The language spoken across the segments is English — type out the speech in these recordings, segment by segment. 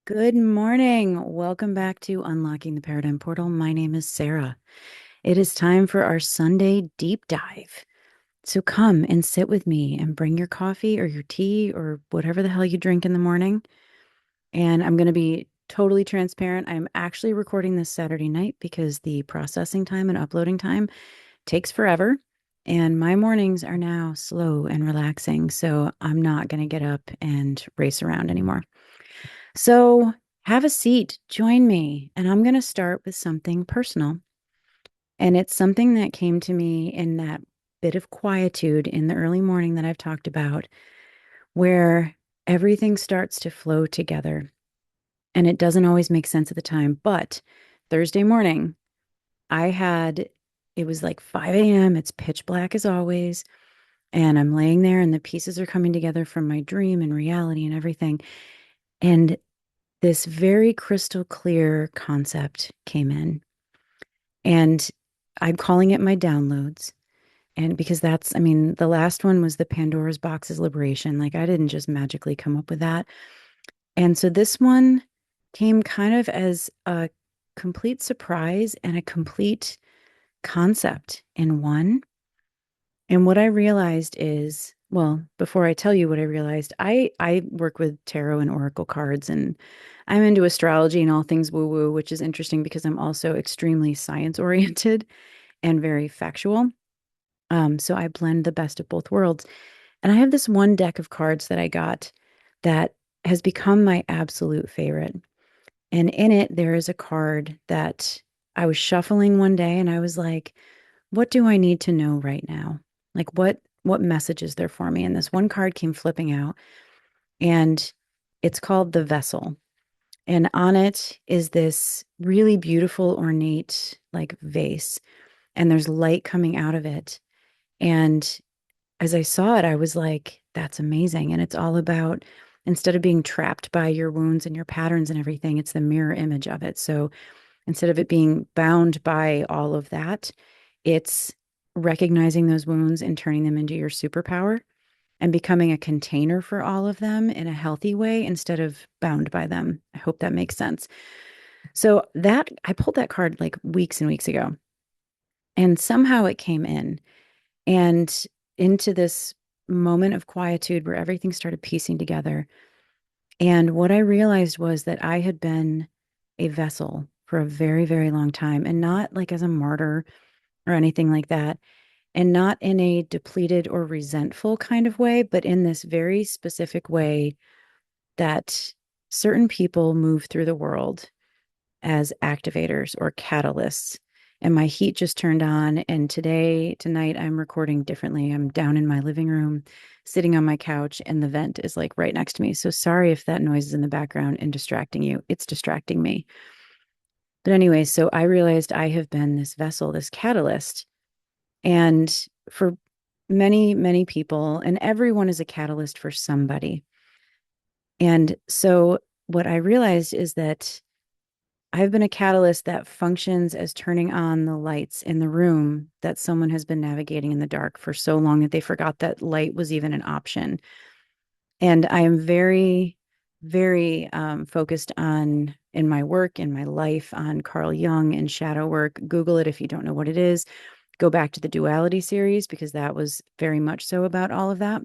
Good morning. Welcome back to Unlocking the Paradigm Portal. My name is Sarah. It is time for our Sunday deep dive. So come and sit with me and bring your coffee or your tea or whatever the hell you drink in the morning. And I'm going to be totally transparent. I'm actually recording this Saturday night because the processing time and uploading time takes forever. And my mornings are now slow and relaxing. So I'm not going to get up and race around anymore. So have a seat, join me, and I'm going to start with something personal. And it's something that came to me in that bit of quietude in the early morning that I've talked about, where everything starts to flow together. And it doesn't always make sense at the time. But Thursday morning, I had, it was like 5 a.m. It's pitch black as always. And I'm laying there, and the pieces are coming together from my dream and reality and everything. And this very crystal clear concept came in. And I'm calling it my downloads. And because that's, I mean, the last one was the Pandora's Box's liberation. Like I didn't just magically come up with that. And so this one came kind of as a complete surprise and a complete concept in one. And what I realized is, well, before I tell you what I realized, I work with tarot and oracle cards, and I'm into astrology and all things woo woo, which is interesting because I'm also extremely science oriented and very factual. So I blend the best of both worlds. And I have this one deck of cards that I got that has become my absolute favorite. And in it, there is a card that I was shuffling one day and I was like, what do I need to know right now? Like what message is there for me? And this one card came flipping out, and it's called the Vessel. And on it is this really beautiful ornate like vase, and there's light coming out of it. And as I saw it, I was like, that's amazing. And it's all about, instead of being trapped by your wounds and your patterns and everything, it's the mirror image of it. So instead of it being bound by all of that, it's recognizing those wounds and turning them into your superpower and becoming a container for all of them in a healthy way instead of bound by them. I hope that makes sense. So that I pulled that card like weeks and weeks ago, and somehow it came in and into this moment of quietude where everything started piecing together. And what I realized was that I had been a vessel for a very, very long time, and not like as a martyr or anything like that, and not in a depleted or resentful kind of way, but in this very specific way that certain people move through the world as activators or catalysts. And my heat just turned on. And tonight, I'm recording differently. I'm down in my living room, sitting on my couch, and the vent is like right next to me. So sorry if that noise is in the background and distracting you. It's distracting me. But anyway, so I realized I have been this vessel, this catalyst. And for many, many people, and everyone is a catalyst for somebody. And so what I realized is that I've been a catalyst that functions as turning on the lights in the room that someone has been navigating in the dark for so long that they forgot that light was even an option. And I am very, very focused on in my work, in my life, on Carl Jung and shadow work. Google it if you don't know what it is. Go back to the duality series because that was very much so about all of that.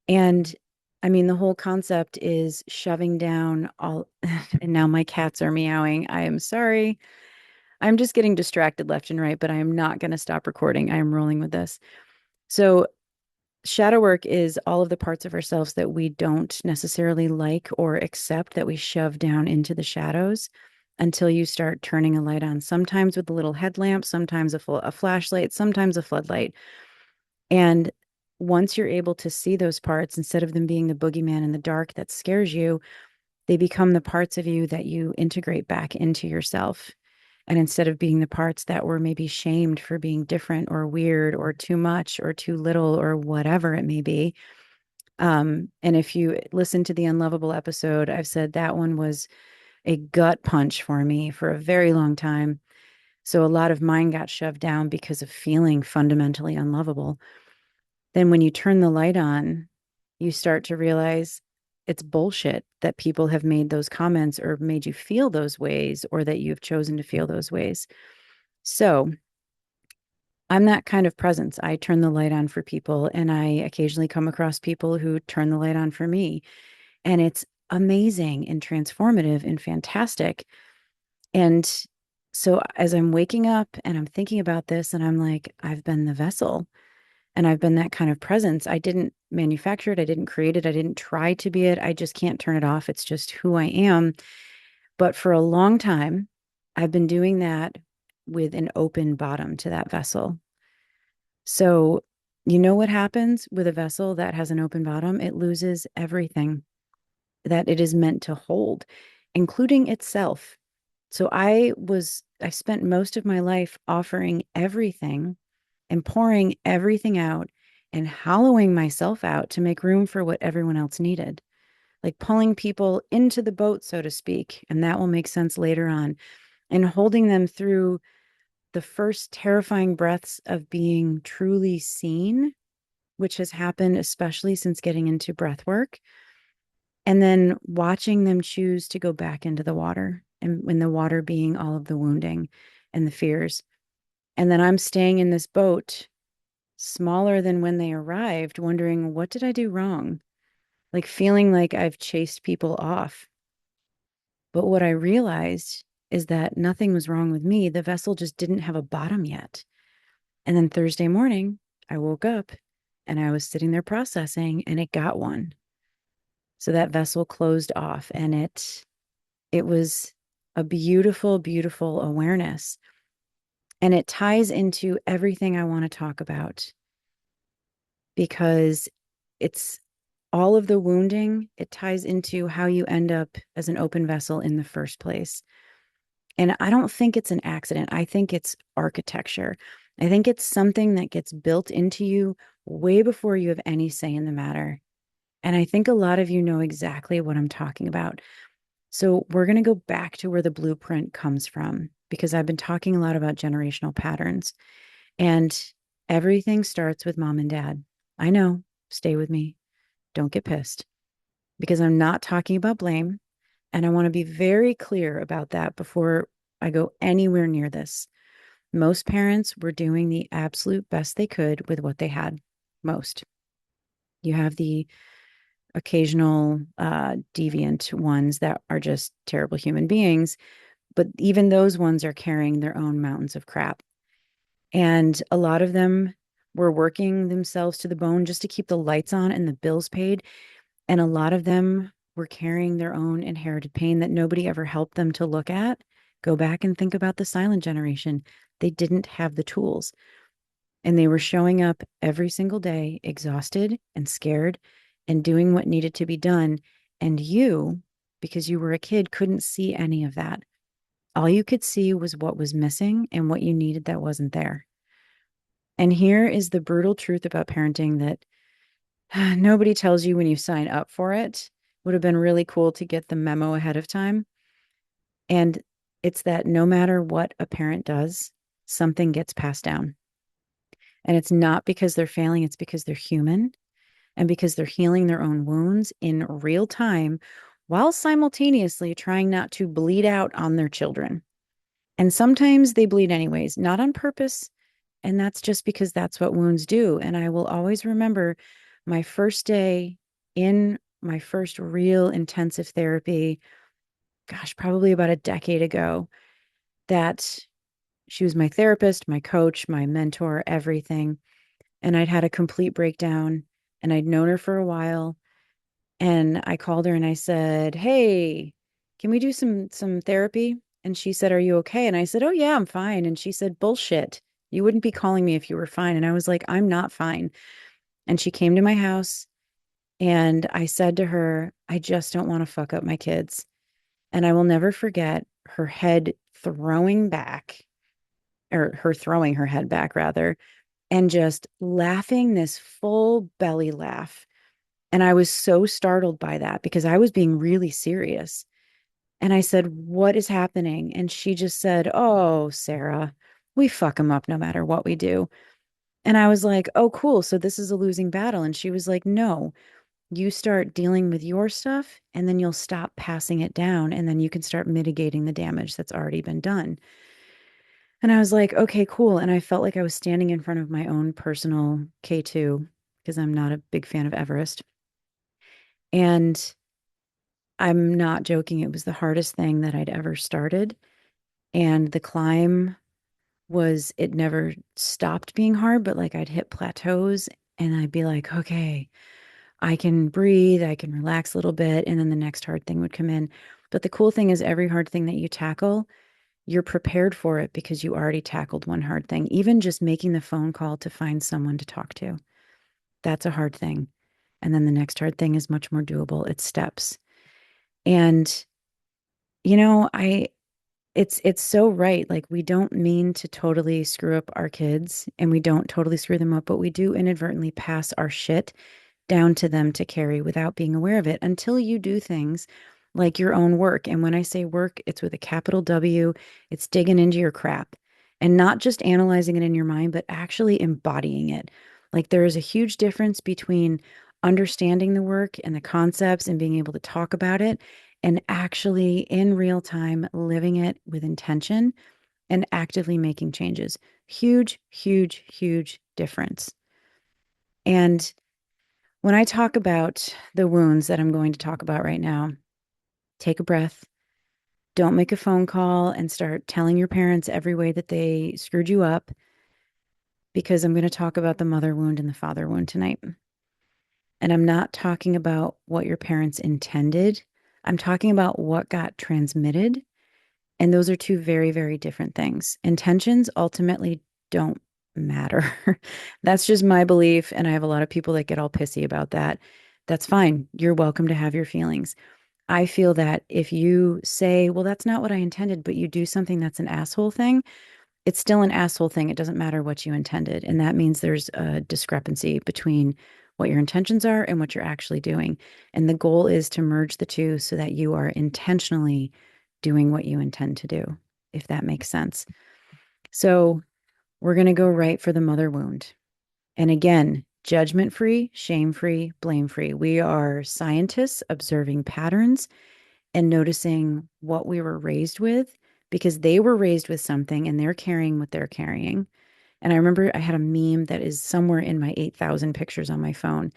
And I mean, the whole concept is shoving down all, and now my cats are meowing. I am sorry. I'm just getting distracted left and right, but I am not going to stop recording. I am rolling with this. So, shadow work is all of the parts of ourselves that we don't necessarily like or accept that we shove down into the shadows until you start turning a light on, sometimes with a little headlamp, sometimes a flashlight, sometimes a floodlight. And once you're able to see those parts, instead of them being the boogeyman in the dark that scares you, they become the parts of you that you integrate back into yourself. And instead of being the parts that were maybe shamed for being different or weird or too much or too little or whatever it may be. And if you listen to the Unlovable episode, I've said that one was a gut punch for me for a very long time. So a lot of mine got shoved down because of feeling fundamentally unlovable. Then when you turn the light on, you start to realize it's bullshit that people have made those comments or made you feel those ways or that you've chosen to feel those ways. So I'm that kind of presence. I turn the light on for people, and I occasionally come across people who turn the light on for me. And it's amazing and transformative and fantastic. And so as I'm waking up and I'm thinking about this, and I'm like, I've been the vessel and I've been that kind of presence. I didn't manufacture it, I didn't create it, I didn't try to be it. I just can't turn it off. It's just who I am. But for a long time, I've been doing that with an open bottom to that vessel. So, you know what happens with a vessel that has an open bottom? It loses everything that it is meant to hold, including itself. So I spent most of my life offering everything and pouring everything out and hollowing myself out to make room for what everyone else needed, like pulling people into the boat, so to speak. And that will make sense later on, and holding them through the first terrifying breaths of being truly seen, which has happened especially since getting into breath work, and then watching them choose to go back into the water, and when the water being all of the wounding and the fears. And then I'm staying in this boat, smaller than when they arrived, wondering, what did I do wrong? Like feeling like I've chased people off. But what I realized is that nothing was wrong with me. The vessel just didn't have a bottom yet. And then Thursday morning, I woke up and I was sitting there processing, and it got one. So that vessel closed off, and it was a beautiful, beautiful awareness. And it ties into everything I want to talk about, because it's all of the wounding. It ties into how you end up as an open vessel in the first place. And I don't think it's an accident. I think it's architecture. I think it's something that gets built into you way before you have any say in the matter. And I think a lot of you know exactly what I'm talking about. So we're going to go back to where the blueprint comes from, because I've been talking a lot about generational patterns, and everything starts with mom and dad. I know, stay with me. Don't get pissed, because I'm not talking about blame. And I want to be very clear about that before I go anywhere near this. Most parents were doing the absolute best they could with what they had. Most. You have the occasional deviant ones that are just terrible human beings, but even those ones are carrying their own mountains of crap. And a lot of them were working themselves to the bone just to keep the lights on and the bills paid. And a lot of them were carrying their own inherited pain that nobody ever helped them to look at. Go back and think about the silent generation. They didn't have the tools, and they were showing up every single day, exhausted and scared and doing what needed to be done. And you, because you were a kid, couldn't see any of that. All you could see was what was missing and what you needed that wasn't there. And here is the brutal truth about parenting that nobody tells you when you sign up for it. Would have been really cool to get the memo ahead of time. And it's that no matter what a parent does, something gets passed down. And it's not because they're failing, it's because they're human, and because they're healing their own wounds in real time while simultaneously trying not to bleed out on their children. And sometimes they bleed anyways, not on purpose. And that's just because that's what wounds do. And I will always remember my first day in my first real intensive therapy, gosh, probably about a decade ago, that she was my therapist, my coach, my mentor, everything. And I'd had a complete breakdown, and I'd known her for a while. And I called her and I said, "Hey, can we do some therapy?" And she said, "Are you okay?" And I said, "Oh yeah, I'm fine." And she said, "Bullshit. You wouldn't be calling me if you were fine." And I was like, "I'm not fine." And she came to my house, and I said to her, "I just don't want to fuck up my kids." And I will never forget her head throwing back, or her throwing her head back rather, and just laughing this full belly laugh. And I was so startled by that because I was being really serious. And I said, "What is happening?" And she just said, "Oh, Sarah, we fuck them up no matter what we do." And I was like, "Oh, cool. So this is a losing battle." And she was like, "No, you start dealing with your stuff and then you'll stop passing it down and then you can start mitigating the damage that's already been done. And I was like, okay, cool. And I felt like I was standing in front of my own personal K2 because I'm not a big fan of Everest. And I'm not joking. It was the hardest thing that I'd ever started. And the climb it never stopped being hard, but like I'd hit plateaus and I'd be like, okay, I can breathe, I can relax a little bit. And then the next hard thing would come in. But the cool thing is, every hard thing that you tackle, you're prepared for it because you already tackled one hard thing. Even just making the phone call to find someone to talk to, that's a hard thing. And then the next hard thing is much more doable. It's steps. And, you know, it's so right. Like we don't mean to totally screw up our kids and we don't totally screw them up, but we do inadvertently pass our shit down to them to carry without being aware of it until you do things like your own work. And when I say work, it's with a capital W, it's digging into your crap and not just analyzing it in your mind, but actually embodying it. Like there is a huge difference between understanding the work and the concepts and being able to talk about it and actually in real time living it with intention and actively making changes. Huge, huge, huge difference. And when I talk about the wounds that I'm going to talk about right now, take a breath. Don't make a phone call and start telling your parents every way that they screwed you up, because I'm going to talk about the mother wound and the father wound tonight. And I'm not talking about what your parents intended. I'm talking about what got transmitted. And those are two very, very different things. Intentions ultimately don't matter. That's just my belief. And I have a lot of people that get all pissy about that. That's fine. You're welcome to have your feelings. I feel that if you say, well, that's not what I intended, but you do something that's an asshole thing, it's still an asshole thing. It doesn't matter what you intended. And that means there's a discrepancy between what your intentions are and what you're actually doing. And the goal is to merge the two so that you are intentionally doing what you intend to do, if that makes sense. So we're going to go right for the mother wound. And again, judgment free, shame free, blame free. We are scientists observing patterns and noticing what we were raised with, because they were raised with something and they're carrying what they're carrying. And I remember I had a meme that is somewhere in my 8,000 pictures on my phone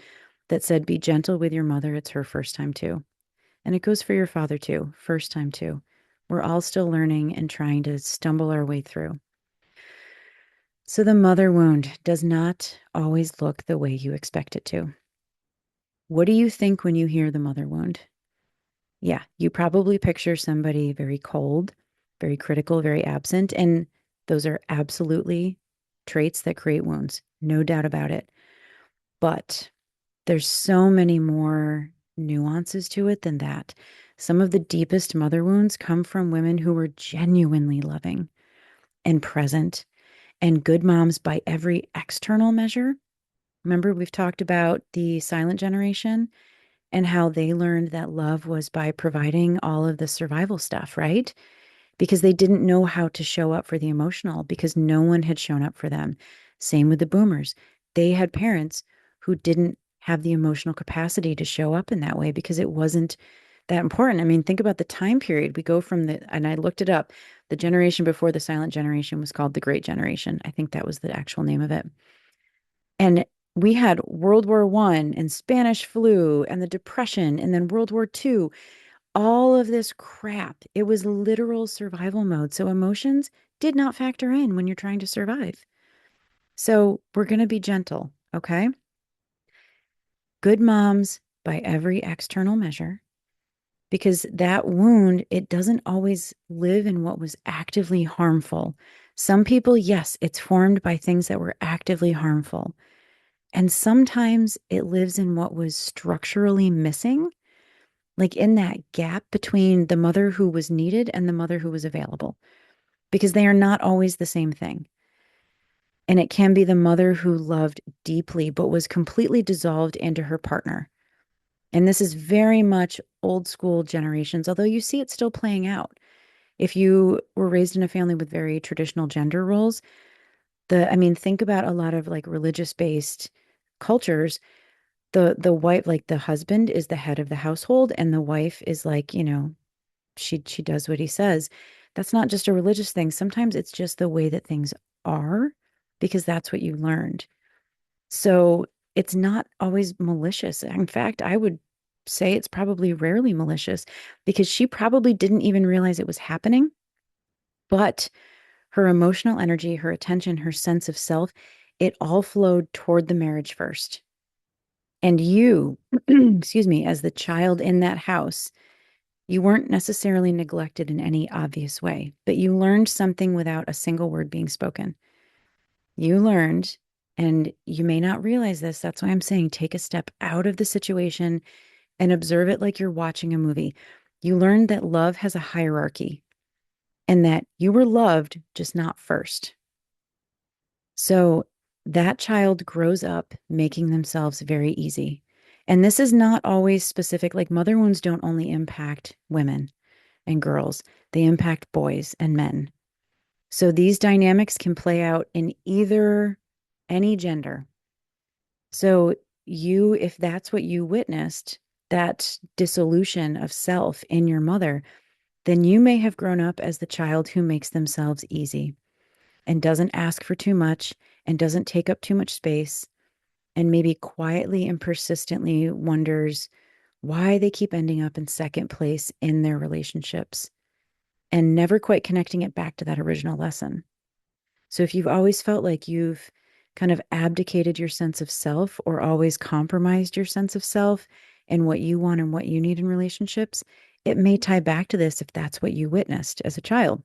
that said, be gentle with your mother. It's her first time too. And it goes for your father too, first time too. We're all still learning and trying to stumble our way through. So the mother wound does not always look the way you expect it to. What do you think when you hear the mother wound? Yeah, you probably picture somebody very cold, very critical, very absent. And those are absolutely traits that create wounds, no doubt about it. But there's so many more nuances to it than that. Some of the deepest mother wounds come from women who were genuinely loving and present and good moms by every external measure. Remember, we've talked about the silent generation and how they learned that love was by providing all of the survival stuff, right? Because they didn't know how to show up for the emotional because no one had shown up for them. Same with the boomers. They had parents who didn't have the emotional capacity to show up in that way because it wasn't that important. I mean, think about the time period. We go from and I looked it up, the generation before the silent generation was called the Great Generation. I think that was the actual name of it. And we had World War I and Spanish flu and the Depression and then World War II, all of this crap. It was literal survival mode. So emotions did not factor in when you're trying to survive. So we're going to be gentle, okay? Good moms by every external measure, because that wound, it doesn't always live in what was actively harmful. Some people, yes, it's formed by things that were actively harmful. And sometimes it lives in what was structurally missing, like in that gap between the mother who was needed and the mother who was available, because they are not always the same thing. And it can be the mother who loved deeply, but was completely dissolved into her partner. And this is very much old school generations, although you see it still playing out. If you were raised in a family with very traditional gender roles, I mean, think about a lot of like religious based cultures. The wife, like the husband is the head of the household, and the wife is like, she does what he says. That's not just a religious thing. Sometimes it's just the way that things are because that's what you learned. So it's not always malicious. In fact, I would say it's probably rarely malicious because she probably didn't even realize it was happening, but her emotional energy, her attention, her sense of self, it all flowed toward the marriage first. And you, excuse me, as the child in that house, you weren't necessarily neglected in any obvious way, but you learned something without a single word being spoken. You learned, and you may not realize this. That's why I'm saying take a step out of the situation and observe it like you're watching a movie. You learned that love has a hierarchy and that you were loved, just not first. So that child grows up making themselves very easy. And this is not always specific. Like mother wounds don't only impact women and girls, they impact boys and men. So these dynamics can play out in either any gender. So you, if that's what you witnessed, that dissolution of self in your mother, then you may have grown up as the child who makes themselves easy and doesn't ask for too much and doesn't take up too much space and maybe quietly and persistently wonders why they keep ending up in second place in their relationships and never quite connecting it back to that original lesson. So if you've always felt like you've kind of abdicated your sense of self or always compromised your sense of self and what you want and what you need in relationships, it may tie back to this if that's what you witnessed as a child.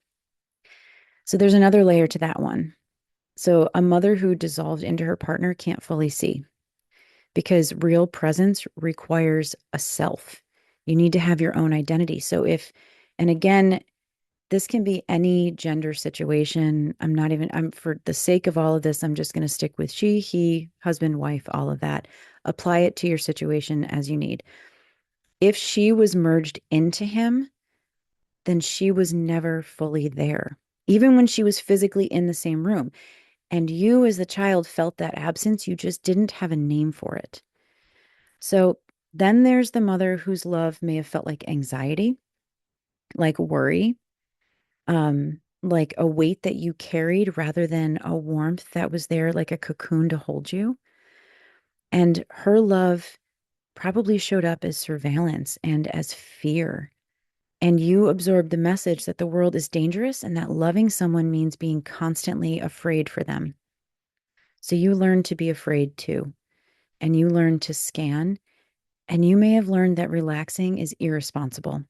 So there's another layer to that one. So a mother who dissolved into her partner can't fully see because real presence requires a self. You need to have your own identity. So if, and again, this can be any gender situation. I'm for the sake of all of this, I'm just going to stick with she, he, husband, wife, all of that. Apply it to your situation as you need. If she was merged into him, then she was never fully there, even when she was physically in the same room. And you, as the child, felt that absence. You just didn't have a name for it. So then there's the mother whose love may have felt like anxiety, like worry, like a weight that you carried rather than a warmth that was there, like a cocoon to hold you. And her love probably showed up as surveillance and as fear. And you absorbed the message that the world is dangerous and that loving someone means being constantly afraid for them. So you learned to be afraid too. And you learned to scan. And you may have learned that relaxing is irresponsible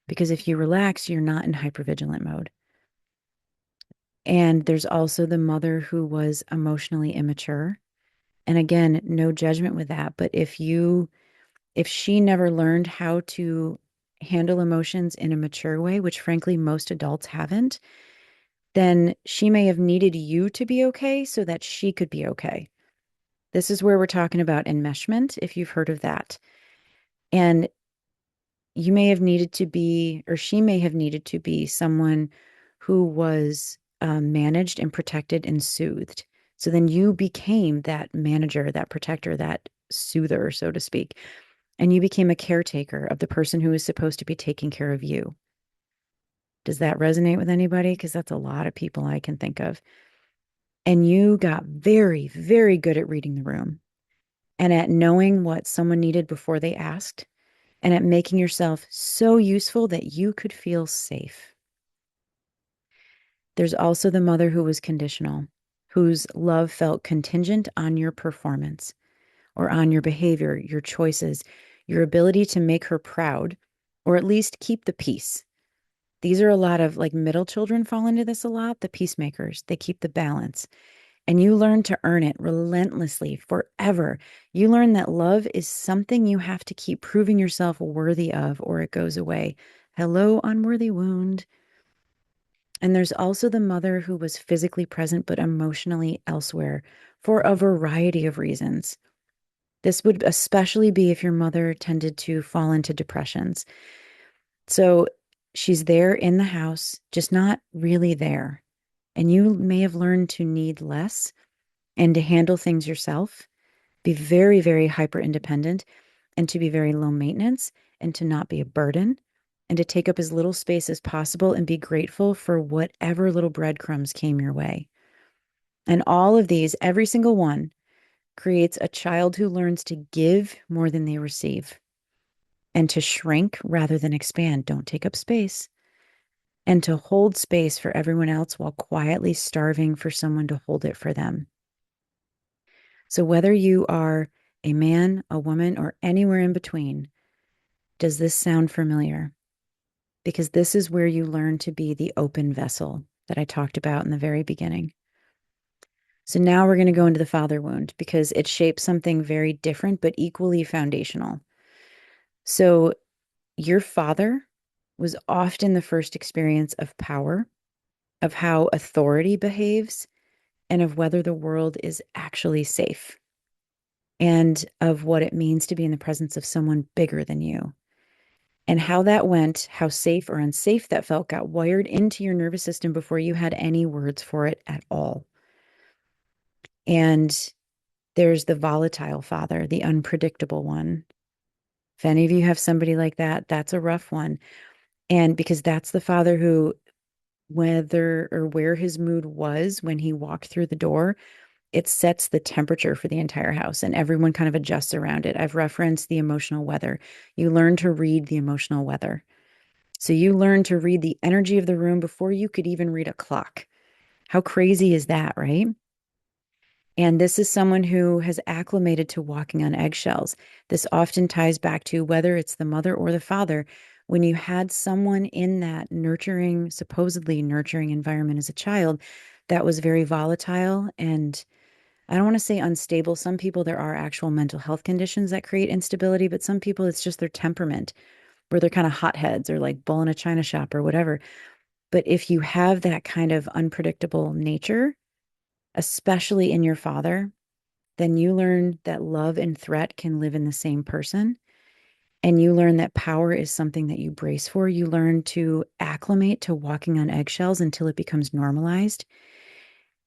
because if you relax, you're not in hypervigilant mode. And there's also the mother who was emotionally immature. And again, no judgment with that. But if she never learned how to handle emotions in a mature way, which frankly, most adults haven't, then she may have needed you to be okay so that she could be okay. This is where we're talking about enmeshment, if you've heard of that. And you may have needed to be, or she may have needed to be someone who was managed and protected and soothed. So then you became that manager, that protector, that soother, so to speak. And you became a caretaker of the person who was supposed to be taking care of you. Does that resonate with anybody? Because that's a lot of people I can think of. And you got very, very good at reading the room and at knowing what someone needed before they asked and at making yourself so useful that you could feel safe. There's also the mother who was conditional, whose love felt contingent on your performance or on your behavior, your choices, your ability to make her proud, or at least keep the peace. These are a lot of like middle children fall into this a lot, the peacemakers. They keep the balance. And you learn to earn it relentlessly forever. You learn that love is something you have to keep proving yourself worthy of, or it goes away. Hello, unworthy wound. And there's also the mother who was physically present but emotionally elsewhere for a variety of reasons. This would especially be if your mother tended to fall into depressions. So she's there in the house, just not really there. And you may have learned to need less and to handle things yourself. be very, very hyper independent, and to be very low maintenance, and to not be a burden, and to take up as little space as possible and be grateful for whatever little breadcrumbs came your way. And all of these, every single one, creates a child who learns to give more than they receive and to shrink rather than expand. Don't take up space. And to hold space for everyone else while quietly starving for someone to hold it for them. So, whether you are a man, a woman, or anywhere in between, does this sound familiar? Because this is where you learn to be the open vessel that I talked about in the very beginning. So, now we're going to go into the father wound because it shapes something very different but equally foundational. So, your father was often the first experience of power, of how authority behaves, and of whether the world is actually safe, and of what it means to be in the presence of someone bigger than you. And how that went, how safe or unsafe that felt, got wired into your nervous system before you had any words for it at all. And there's the volatile father, the unpredictable one. If any of you have somebody like that, that's a rough one. And because that's the father who, whether or where his mood was when he walked through the door, it sets the temperature for the entire house and everyone kind of adjusts around it. I've referenced the emotional weather. You learn to read the emotional weather. So you learn to read the energy of the room before you could even read a clock. How crazy is that, right? And this is someone who has acclimated to walking on eggshells. This often ties back to whether it's the mother or the father. When you had someone in that nurturing, supposedly nurturing environment as a child that was very volatile and I don't want to say unstable. Some people, there are actual mental health conditions that create instability, but some people, it's just their temperament where they're kind of hotheads or like bull in a china shop or whatever. But if you have that kind of unpredictable nature, especially in your father, then you learn that love and threat can live in the same person. And you learn that power is something that you brace for. You learn to acclimate to walking on eggshells until it becomes normalized.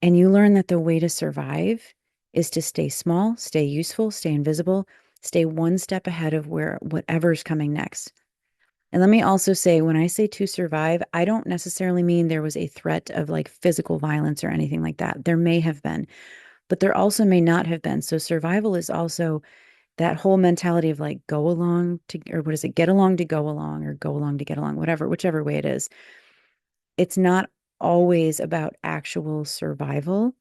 And you learn that the way to survive is to stay small, stay useful, stay invisible, stay one step ahead of where whatever's coming next. And let me also say, when I say to survive, I don't necessarily mean there was a threat of like physical violence or anything like that. There may have been, but there also may not have been. So survival is also that whole mentality of like go along to, or what is it, get along to go along or go along to get along, whatever, whichever way it is. It's not always about actual survival.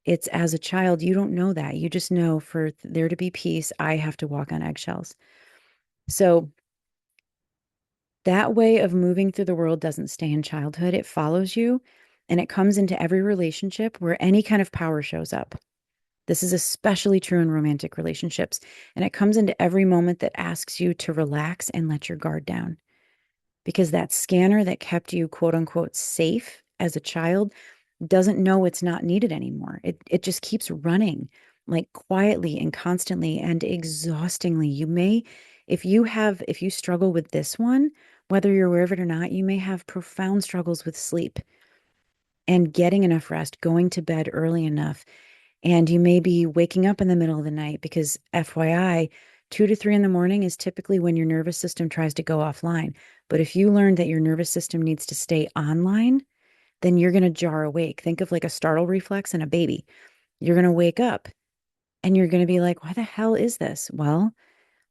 It's as a child, you don't know that. You just know for there to be peace, I have to walk on eggshells. So that way of moving through the world doesn't stay in childhood. It follows you and it comes into every relationship where any kind of power shows up. This is especially true in romantic relationships. And it comes into every moment that asks you to relax and let your guard down. Because that scanner that kept you, quote unquote, safe as a child doesn't know it's not needed anymore. It just keeps running like quietly and constantly and exhaustingly. If you struggle with this one, whether you're aware of it or not, you may have profound struggles with sleep and getting enough rest, going to bed early enough. And you may be waking up in the middle of the night because, FYI, 2 to 3 in the morning is typically when your nervous system tries to go offline. But if you learn that your nervous system needs to stay online, then you're going to jar awake. Think of like a startle reflex in a baby. You're going to wake up and you're going to be like, why the hell is this? Well,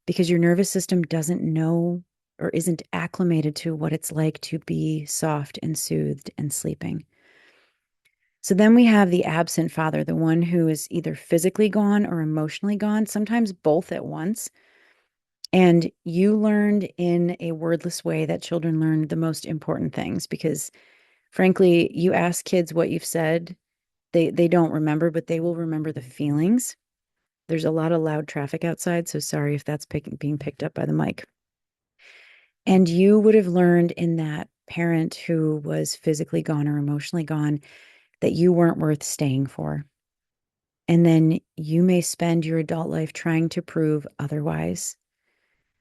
because your nervous system doesn't know or isn't acclimated to what it's like to be soft and soothed and sleeping. So then we have the absent father, the one who is either physically gone or emotionally gone, sometimes both at once. And you learned in a wordless way that children learn the most important things because, frankly, you ask kids what you've said, they don't remember, but they will remember the feelings. There's a lot of loud traffic outside, so sorry if that's being picked up by the mic. And you would have learned in that parent who was physically gone or emotionally gone that you weren't worth staying for. And then you may spend your adult life trying to prove otherwise.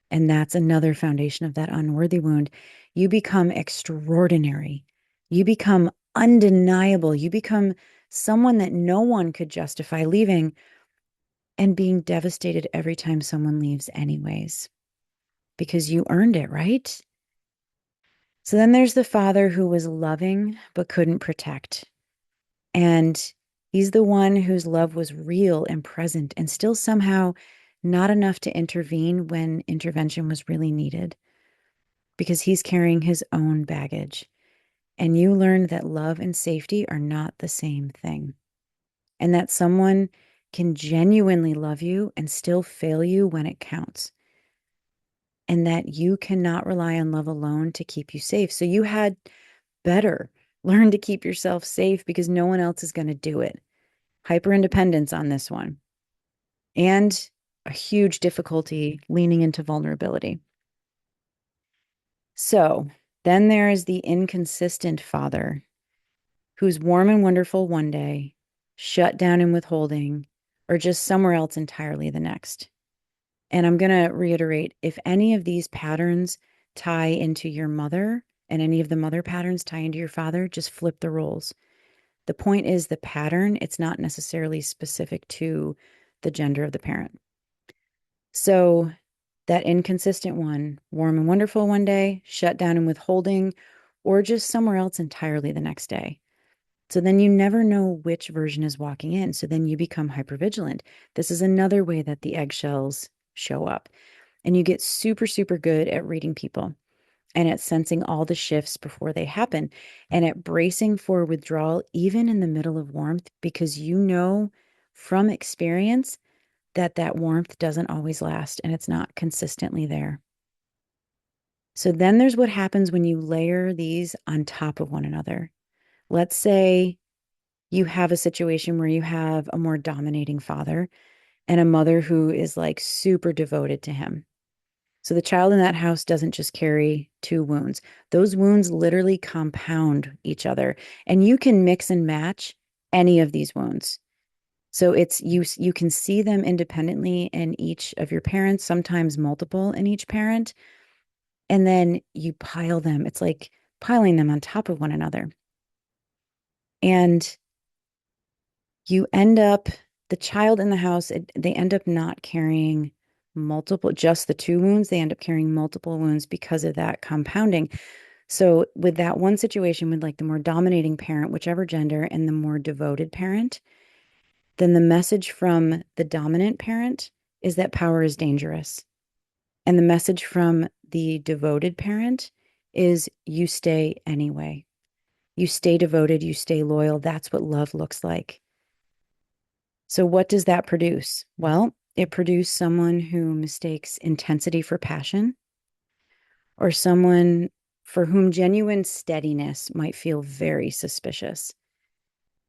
And that's another foundation of that unworthy wound. You become extraordinary. You become undeniable. You become someone that no one could justify leaving. and being devastated every time someone leaves, anyways, because you earned it, right? So then there's the father who was loving but couldn't protect. And he's the one whose love was real and present and still somehow not enough to intervene when intervention was really needed because he's carrying his own baggage. And you learn that love and safety are not the same thing, and that someone can genuinely love you and still fail you when it counts, and that you cannot rely on love alone to keep you safe. So you had better learn to keep yourself safe because no one else is going to do it. Hyper independence on this one, and a huge difficulty leaning into vulnerability. So then there is the inconsistent father who's warm and wonderful one day, shut down and withholding, or just somewhere else entirely the next. And I'm going to reiterate, if any of these patterns tie into your mother and any of the mother patterns tie into your father, just flip the roles. The point is the pattern, it's not necessarily specific to the gender of the parent. So that inconsistent one, warm and wonderful one day, shut down and withholding, or just somewhere else entirely the next day. So then you never know which version is walking in. So then you become hypervigilant. This is another way that the eggshells show up. And you get super, super good at reading people and at sensing all the shifts before they happen and at bracing for withdrawal, even in the middle of warmth, because you know from experience that that warmth doesn't always last and it's not consistently there. So then there's what happens when you layer these on top of one another. Let's say you have a situation where you have a more dominating father and a mother who is like super devoted to him. So the child in that house doesn't just carry two wounds. Those wounds literally compound each other, and you can mix and match any of these wounds. So it's you can see them independently in each of your parents, sometimes multiple in each parent, and then you pile them. It's like piling them on top of one another. And you end up, the child in the house, they end up not carrying multiple, just the two wounds. They end up carrying multiple wounds because of that compounding. So, with that one situation, with like the more dominating parent, whichever gender, and the more devoted parent, then the message from the dominant parent is that power is dangerous. And the message from the devoted parent is you stay anyway. You stay devoted, you stay loyal. That's what love looks like. So, what does that produce? Well, it produced someone who mistakes intensity for passion, or someone for whom genuine steadiness might feel very suspicious.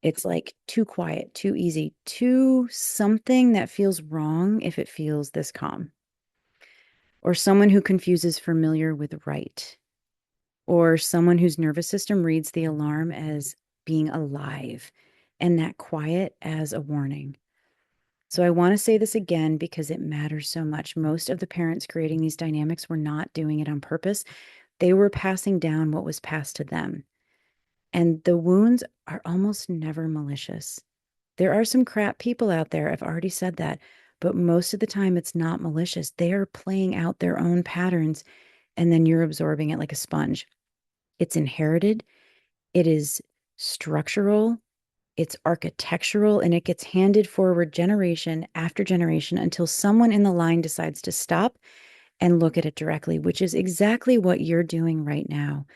It's like too quiet, too easy, too something that feels wrong if it feels this calm. Or someone who confuses familiar with right. Or someone whose nervous system reads the alarm as being alive and that quiet as a warning. So I want to say this again because it matters so much. Most of the parents creating these dynamics were not doing it on purpose. They were passing down what was passed to them. And the wounds are almost never malicious. There are some crap people out there. I've already said that. But most of the time, it's not malicious. They are playing out their own patterns, and then you're absorbing it like a sponge. It's inherited, it is structural, it's architectural, and it gets handed forward generation after generation until someone in the line decides to stop and look at it directly, which is exactly what you're doing right now.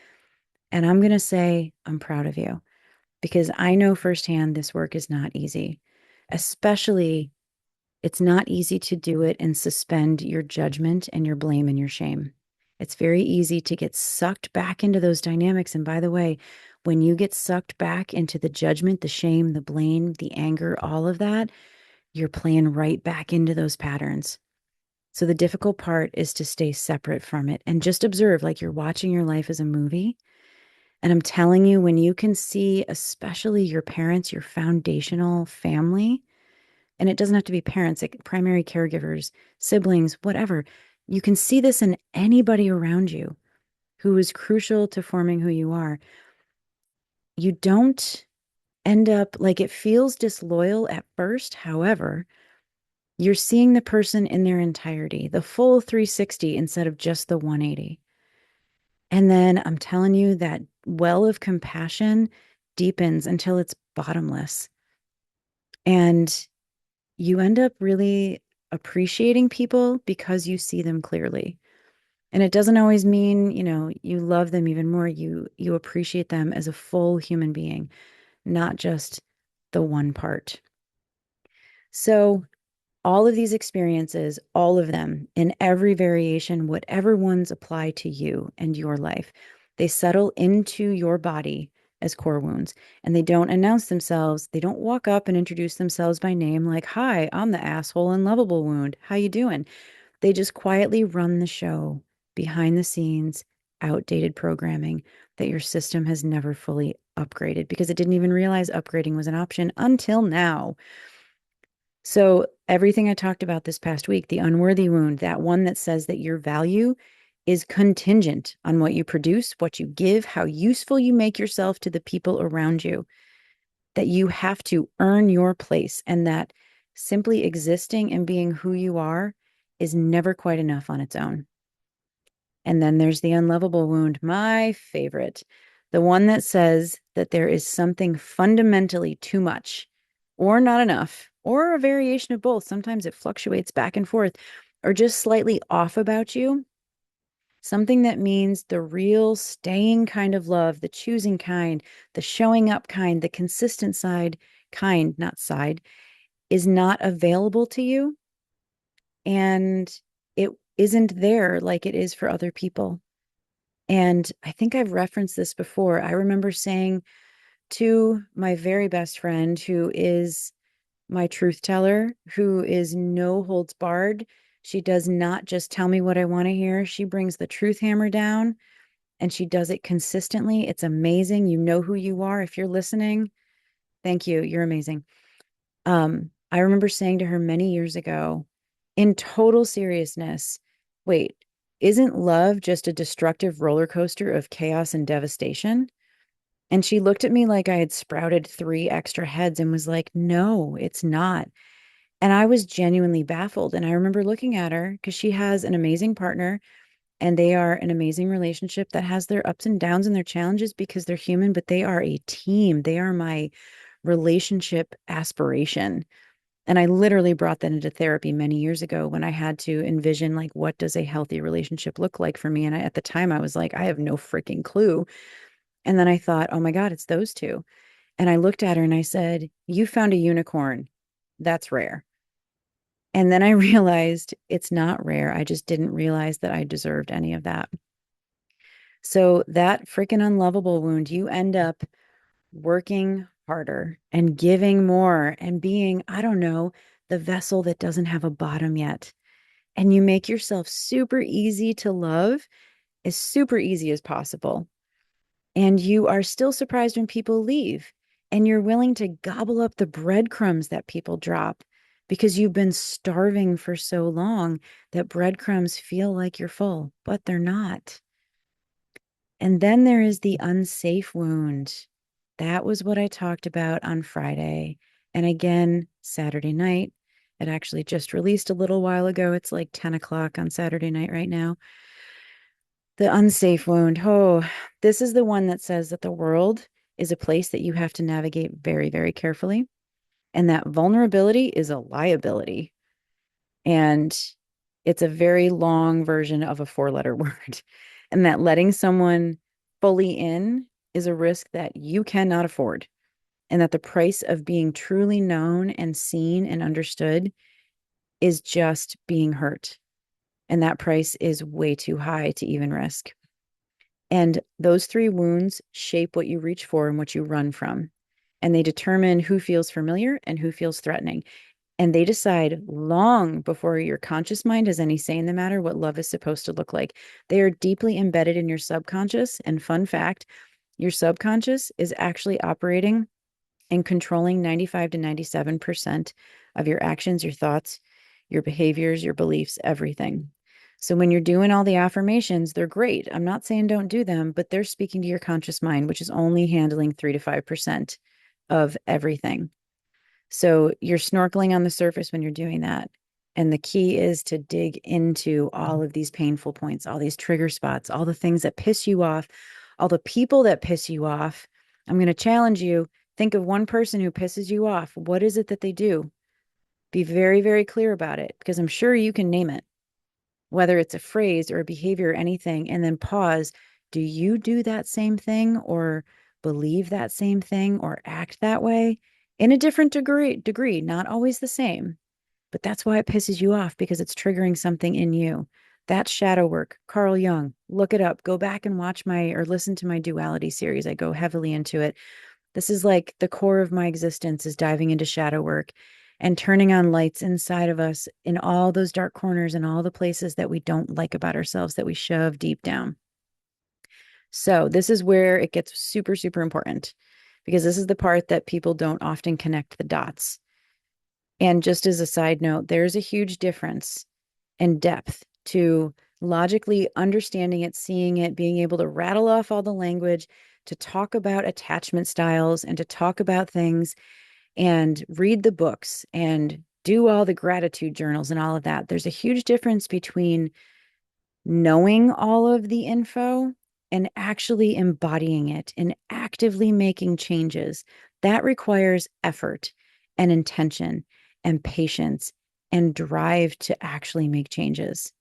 And I'm going to say, I'm proud of you because I know firsthand this work is not easy, especially it's not easy to do it and suspend your judgment and your blame and your shame. It's very easy to get sucked back into those dynamics. And by the way, when you get sucked back into the judgment, the shame, the blame, the anger, all of that, you're playing right back into those patterns. So the difficult part is to stay separate from it and just observe like you're watching your life as a movie. And I'm telling you, when you can see, especially your parents, your foundational family, and it doesn't have to be parents, like primary caregivers, siblings, whatever, you can see this in anybody around you who is crucial to forming who you are. You don't end up like it feels disloyal at first. However, You're seeing the person in their entirety, the full 360 instead of just the 180. And then I'm telling you, that well of compassion deepens until it's bottomless. And you end up really appreciating people because you see them clearly. And it doesn't always mean, you love them even more. You appreciate them as a full human being, not just the one part. So all of these experiences, all of them in every variation, whatever ones apply to you and your life, they settle into your body as core wounds, and they don't announce themselves. They don't walk up and introduce themselves by name like, "Hi, I'm the asshole and lovable wound. How you doing?" They just quietly run the show behind the scenes, outdated programming that your system has never fully upgraded because it didn't even realize upgrading was an option until now. So, everything I talked about this past week, the unworthy wound, that one that says that your value is contingent on what you produce, what you give, how useful you make yourself to the people around you, that you have to earn your place, and that simply existing and being who you are is never quite enough on its own. And then there's the unlovable wound, my favorite, the one that says that there is something fundamentally too much or not enough, or a variation of both. Sometimes it fluctuates back and forth, or just slightly off about you. Something that means the real staying kind of love, the choosing kind, the showing up kind, the consistent side kind, not side, is not available to you. And it isn't there like it is for other people. And I think I've referenced this before. I remember saying to my very best friend, who is my truth teller, who is no holds barred. She does not just tell me what I want to hear. She brings the truth hammer down, and she does it consistently. It's amazing. You know who you are. If you're listening, thank you. You're amazing. I remember saying to her many years ago, in total seriousness, wait, isn't love just a destructive roller coaster of chaos and devastation? And she looked at me like I had sprouted three extra heads and was like, no, it's not. And I was genuinely baffled. And I remember looking at her because she has an amazing partner, and they are an amazing relationship that has their ups and downs and their challenges because they're human, but they are a team. They are my relationship aspiration. And I literally brought that into therapy many years ago when I had to envision, like, what does a healthy relationship look like for me? And at the time, I was like, I have no freaking clue. And then I thought, oh my God, it's those two. And I looked at her and I said, you found a unicorn. That's rare. And then I realized it's not rare. I just didn't realize that I deserved any of that. So that freaking unlovable wound, you end up working harder and giving more and being, I don't know, the vessel that doesn't have a bottom yet. And you make yourself super easy to love, as super easy as possible. And you are still surprised when people leave. And you're willing to gobble up the breadcrumbs that people drop because you've been starving for so long that breadcrumbs feel like you're full, but they're not. And then there is the unsafe wound. That was what I talked about on Friday. And again, Saturday night. It actually just released a little while ago. It's like 10 o'clock on Saturday night right now. The unsafe wound. Oh, this is the one that says that the world is a place that you have to navigate very, very carefully, and that vulnerability is a liability. And it's a very long version of a four-letter word. And that letting someone fully in is a risk that you cannot afford. And that the price of being truly known and seen and understood is just being hurt. And that price is way too high to even risk. And those three wounds shape what you reach for and what you run from. And they determine who feels familiar and who feels threatening. And they decide long before your conscious mind has any say in the matter what love is supposed to look like. They are deeply embedded in your subconscious. And fun fact, your subconscious is actually operating and controlling 95 to 97% of your actions, your thoughts, your behaviors, your beliefs, everything. So when you're doing all the affirmations, they're great. I'm not saying don't do them, but they're speaking to your conscious mind, which is only handling 3 to 5% of everything. So you're snorkeling on the surface when you're doing that. And the key is to dig into all of these painful points, all these trigger spots, all the things that piss you off, all the people that piss you off. I'm going to challenge you. Think of one person who pisses you off. What is it that they do? Be very, very clear about it because I'm sure you can name it, whether it's a phrase or a behavior or anything, and then pause. Do you do that same thing or believe that same thing or act that way in a different degree, not always the same? But that's why it pisses you off because it's triggering something in you. That's shadow work. Carl Jung, look it up. Go back and watch my or listen to my duality series. I go heavily into it. This is like the core of my existence is diving into shadow work and turning on lights inside of us in all those dark corners and all the places that we don't like about ourselves that we shove deep down. So, this is where it gets super, super important because this is the part that people don't often connect the dots. And just as a side note, there's a huge difference in depth to logically understanding it, seeing it, being able to rattle off all the language, to talk about attachment styles and to talk about things and read the books and do all the gratitude journals and all of that. There's a huge difference between knowing all of the info and actually embodying it and actively making changes. That requires effort and intention and patience and drive to actually make changes.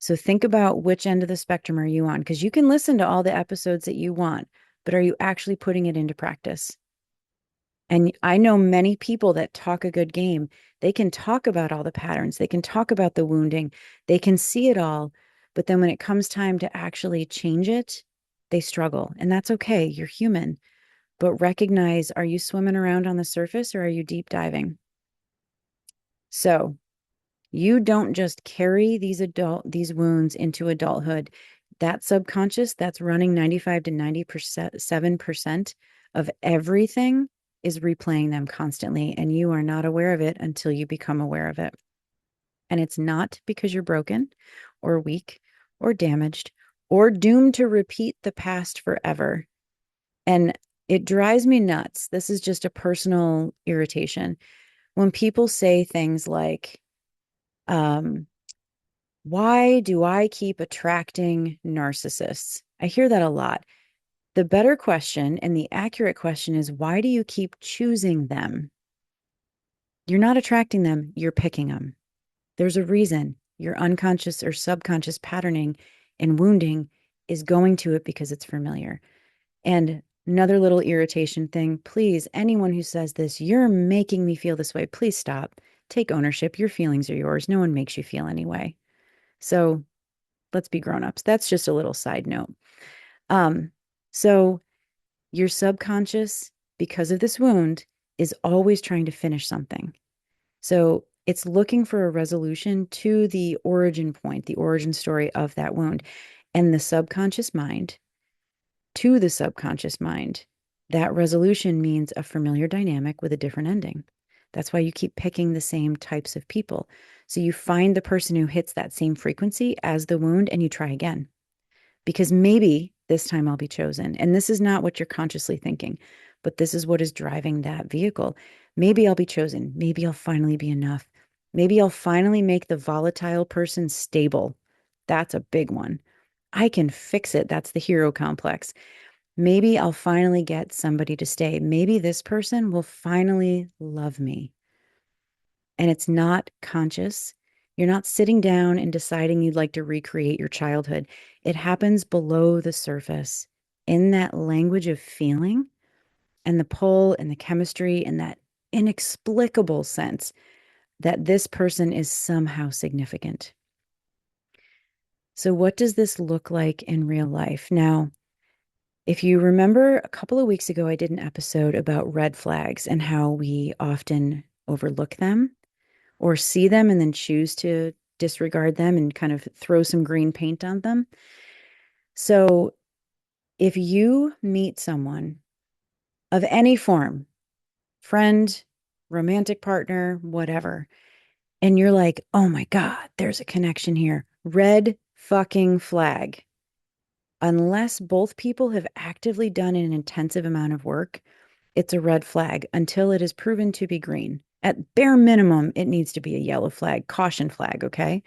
So think about which end of the spectrum are you on? Because you can listen to all the episodes that you want, but are you actually putting it into practice? And I know many people that talk a good game. They can talk about all the patterns, they can talk about the wounding, they can see it all. But then when it comes time to actually change it, they struggle. And that's okay. You're human. But recognize, are you swimming around on the surface or are you deep diving? So you don't just carry these wounds into adulthood. That subconscious that's running 95 to 97% of everything is replaying them constantly, and you are not aware of it until you become aware of it. And it's not because you're broken or weak or damaged or doomed to repeat the past forever. And it drives me nuts. This is just a personal irritation. When people say things like, um, why do I keep attracting narcissists? I hear that a lot. The better question and the accurate question is, why do you keep choosing them? You're not attracting them, you're picking them. There's a reason your unconscious or subconscious patterning and wounding is going to it because it's familiar. And another little irritation thing, please, anyone who says this, you're making me feel this way, please stop. Take ownership. Your feelings are yours. No one makes you feel anyway. So let's be grown-ups. That's just a little side note. Um, so your subconscious, because of this wound, is always trying to finish something. So it's looking for a resolution to the origin point, the origin story of that wound. And the subconscious mind, to the subconscious mind, that resolution means a familiar dynamic with a different ending. That's why you keep picking the same types of people. So you find the person who hits that same frequency as the wound and you try again. Because maybe this time I'll be chosen. And this is not what you're consciously thinking, but this is what is driving that vehicle. Maybe I'll be chosen. Maybe I'll finally be enough. Maybe I'll finally make the volatile person stable. That's a big one. I can fix it. That's the hero complex. Maybe I'll finally get somebody to stay. Maybe this person will finally love me. And it's not conscious. You're not sitting down and deciding you'd like to recreate your childhood. It happens below the surface in that language of feeling and the pull and the chemistry and that inexplicable sense that this person is somehow significant. So, what does this look like in real life? Now, if you remember a couple of weeks ago, I did an episode about red flags and how we often overlook them or see them and then choose to disregard them and kind of throw some green paint on them. So if you meet someone of any form, friend, romantic partner, whatever, and you're like, oh my God, there's a connection here. Red fucking flag. Unless both people have actively done an intensive amount of work, it's a red flag until it is proven to be green. At bare minimum, it needs to be a yellow flag, caution flag, okay?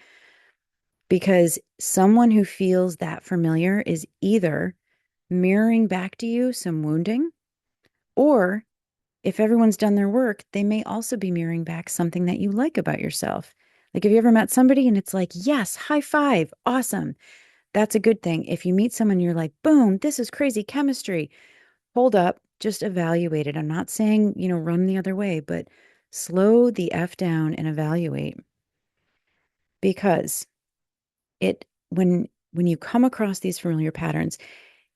Because someone who feels that familiar is either mirroring back to you some wounding, or if everyone's done their work, they may also be mirroring back something that you like about yourself. Like, have you ever met somebody and it's like, yes, high five, awesome. That's a good thing. If you meet someone, you're like, boom, this is crazy chemistry. Hold up, just evaluate it. I'm not saying, run the other way, but slow the F down and evaluate because when you come across these familiar patterns,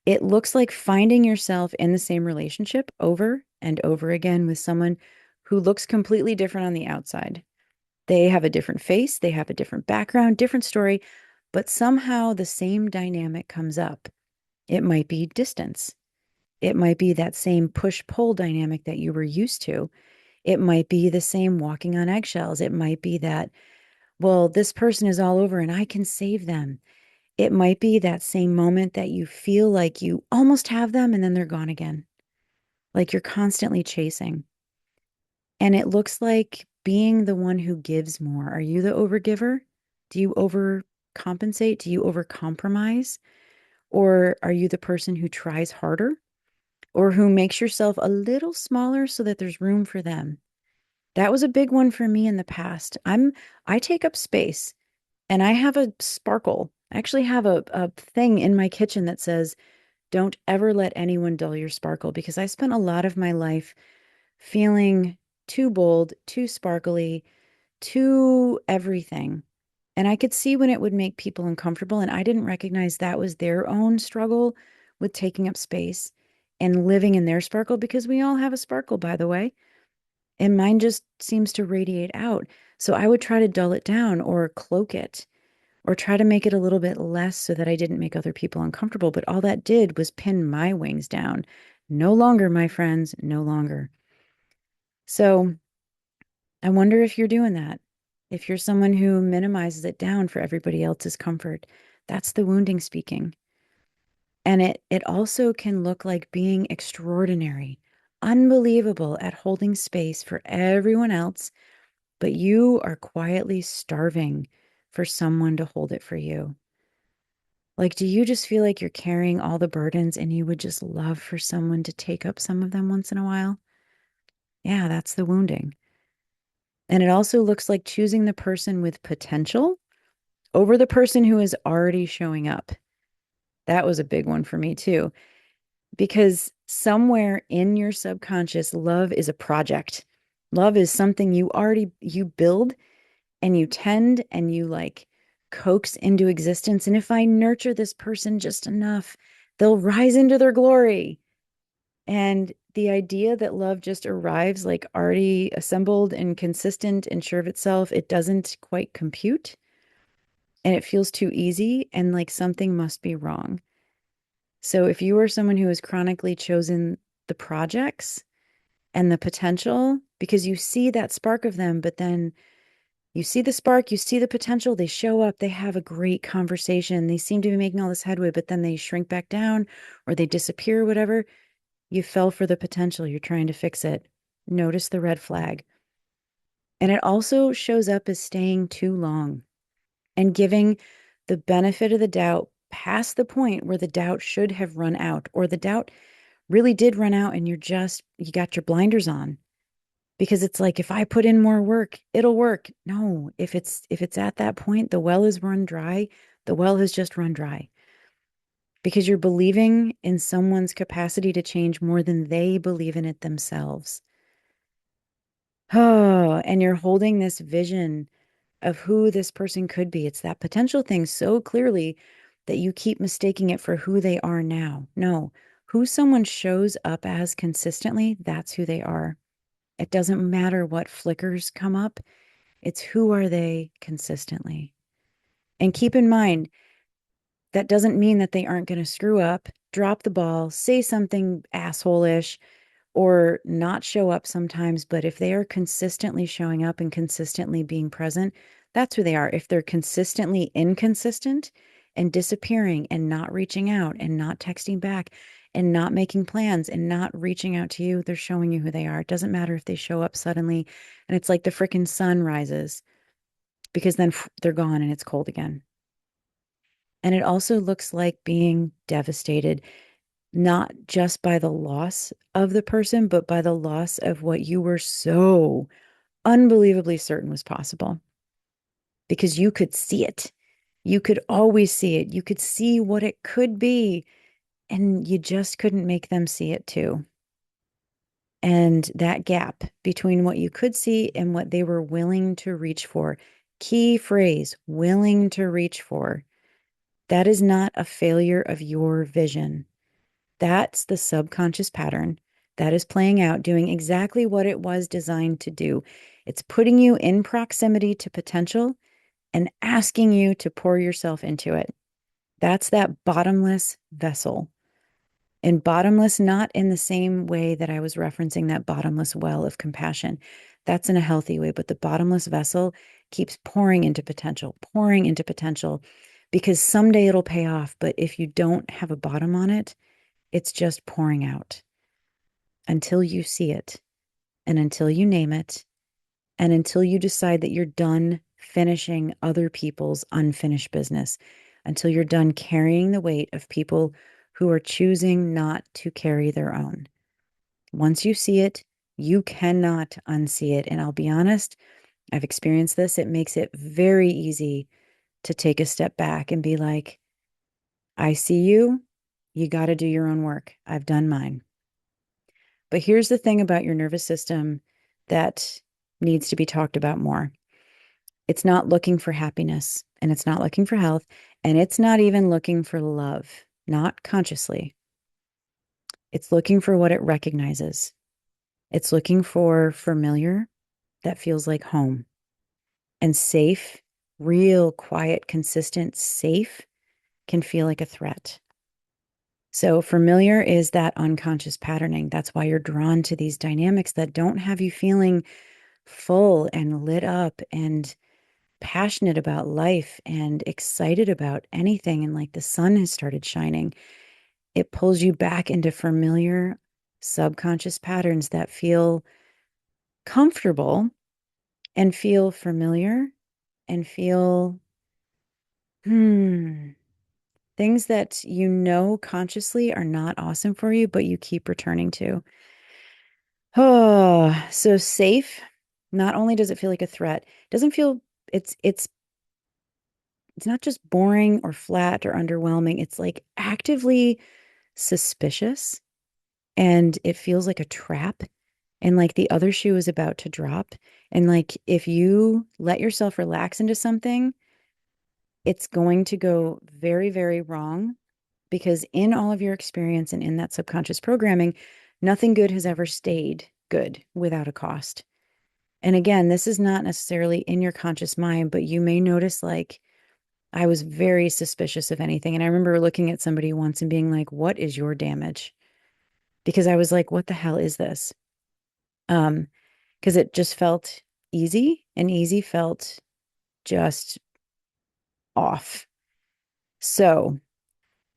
it looks like finding yourself in the same relationship over and over again with someone who looks completely different on the outside. They have a different face, they have a different background, different story, but somehow the same dynamic comes up. It might be distance. It might be that same push-pull dynamic that you were used to. It might be the same walking on eggshells. It might be that, well, this person is all over and I can save them. It might be that same moment that you feel like you almost have them and then they're gone again, like you're constantly chasing. And it looks like being the one who gives more. Are you the overgiver? Do you overcompensate? Do you overcompromise? Or are you the person who tries harder or who makes yourself a little smaller so that there's room for them? That was a big one for me in the past. I take up space and I have a sparkle. I actually have a thing in my kitchen that says, don't ever let anyone dull your sparkle, because I spent a lot of my life feeling too bold, too sparkly, too everything. And I could see when it would make people uncomfortable. And I didn't recognize that was their own struggle with taking up space and living in their sparkle, because we all have a sparkle, by the way. And mine just seems to radiate out. So I would try to dull it down or cloak it or try to make it a little bit less so that I didn't make other people uncomfortable. But all that did was pin my wings down. No longer, my friends, no longer. So I wonder if you're doing that. If you're someone who minimizes it down for everybody else's comfort, that's the wounding speaking. And it also can look like being extraordinary, unbelievable at holding space for everyone else, but you are quietly starving for someone to hold it for you. Like, do you just feel like you're carrying all the burdens and you would just love for someone to take up some of them once in a while? Yeah, that's the wounding. And it also looks like choosing the person with potential over the person who is already showing up. That was a big one for me too, because somewhere in your subconscious, love is a project. Love is something you build and you tend and you like coax into existence. And if I nurture this person just enough, they'll rise into their glory. And the idea that love just arrives like already assembled and consistent and sure of itself, it doesn't quite compute. And it feels too easy and like something must be wrong. So if you are someone who has chronically chosen the projects and the potential because you see that spark of them, but then you see the spark, you see the potential, they show up, they have a great conversation, they seem to be making all this headway, but then they shrink back down or they disappear, whatever. You fell for the potential, you're trying to fix it. Notice the red flag. And it also shows up as staying too long and giving the benefit of the doubt past the point where the doubt should have run out, or the doubt really did run out and you got your blinders on. Because it's like, if I put in more work, it'll work. No, if it's at that point, the well is run dry, the well has just run dry. Because you're believing in someone's capacity to change more than they believe in it themselves. Oh, and you're holding this vision of who this person could be. It's that potential thing so clearly that you keep mistaking it for who they are now. No, who someone shows up as consistently, that's who they are. It doesn't matter what flickers come up. It's who are they consistently. And keep in mind, that doesn't mean that they aren't going to screw up, drop the ball, say something asshole-ish, or not show up sometimes. But if they are consistently showing up and consistently being present, that's who they are. If they're consistently inconsistent and disappearing and not reaching out and not texting back and not making plans and not reaching out to you, they're showing you who they are. It doesn't matter if they show up suddenly and it's like the freaking sun rises because then they're gone and it's cold again. And it also looks like being devastated, not just by the loss of the person, but by the loss of what you were so unbelievably certain was possible because you could see it. You could always see it. You could see what it could be, and you just couldn't make them see it too. And that gap between what you could see and what they were willing to reach for, key phrase, willing to reach for, that is not a failure of your vision. That's the subconscious pattern that is playing out, doing exactly what it was designed to do. It's putting you in proximity to potential and asking you to pour yourself into it. That's that bottomless vessel. And bottomless, not in the same way that I was referencing that bottomless well of compassion. That's in a healthy way, but the bottomless vessel keeps pouring into potential, because someday it'll pay off. But if you don't have a bottom on it, it's just pouring out until you see it and until you name it and until you decide that you're done finishing other people's unfinished business, until you're done carrying the weight of people who are choosing not to carry their own. Once you see it, you cannot unsee it. And I'll be honest, I've experienced this. It makes it very easy to take a step back and be like, I see you. You got to do your own work. I've done mine. But here's the thing about your nervous system that needs to be talked about more. It's not looking for happiness, and it's not looking for health, and it's not even looking for love, not consciously. It's looking for what it recognizes. It's looking for familiar that feels like home, and safe, real, quiet, consistent, safe can feel like a threat. So familiar is that unconscious patterning. That's why you're drawn to these dynamics that don't have you feeling full and lit up and passionate about life and excited about anything. And like the sun has started shining, it pulls you back into familiar subconscious patterns that feel comfortable and feel familiar and feel things that you know consciously are not awesome for you, but you keep returning to. Oh, so safe. Not only does it feel like a threat, it doesn't feel it's not just boring or flat or underwhelming. It's like actively suspicious, and it feels like a trap, and like the other shoe is about to drop. And like if you let yourself relax into something, it's going to go very, very wrong, because in all of your experience and in that subconscious programming, nothing good has ever stayed good without a cost. And again, this is not necessarily in your conscious mind, but you may notice like I was very suspicious of anything. And I remember looking at somebody once and being like, what is your damage? Because I was like, what the hell is this? Um, because it just felt easy, and easy felt just off. So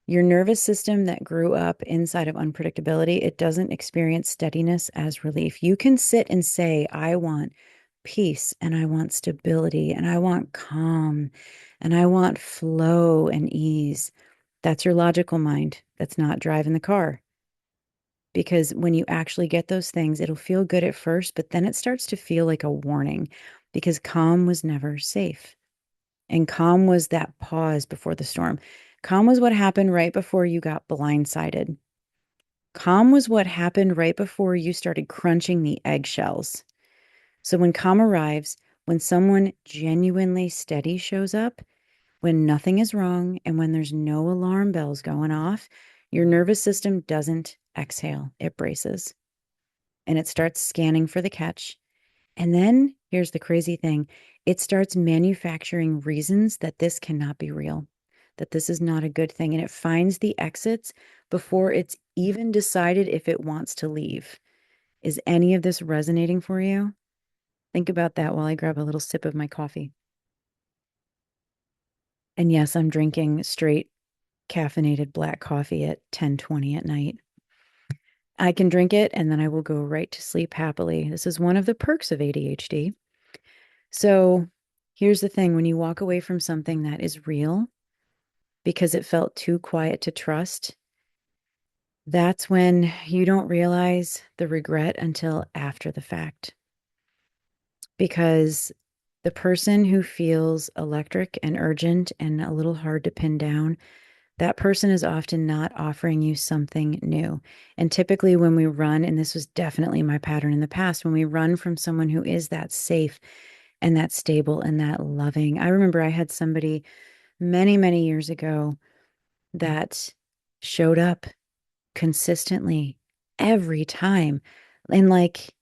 your nervous system that grew up inside of unpredictability, it doesn't experience steadiness as relief. You can sit and say, I want peace and I want stability and I want calm and I want flow and ease. That's your logical mind that's not driving the car. Because when you actually get those things, it'll feel good at first, but then it starts to feel like a warning, because calm was never safe. And calm was that pause before the storm. Calm was what happened right before you got blindsided. Calm was what happened right before you started crunching the eggshells. So when calm arrives, when someone genuinely steady shows up, when nothing is wrong and when there's no alarm bells going off, your nervous system doesn't exhale, it braces and it starts scanning for the catch. And then here's the crazy thing, it starts manufacturing reasons that this cannot be real, that this is not a good thing. And it finds the exits before it's even decided if it wants to leave. Is any of this resonating for you? Think about that while I grab a little sip of my coffee. And yes, I'm drinking straight caffeinated black coffee at 10:20 at night. I can drink it and then I will go right to sleep happily. This is one of the perks of ADHD. So here's the thing when you walk away from something that is real because it felt too quiet to trust, that's when you don't realize the regret until after the fact. Because the person who feels electric and urgent and a little hard to pin down, that person is often not offering you something new. And typically, when we run, and this was definitely my pattern in the past, when we run from someone who is that safe and that stable and that loving, I remember I had somebody many, many years ago that showed up consistently every time and like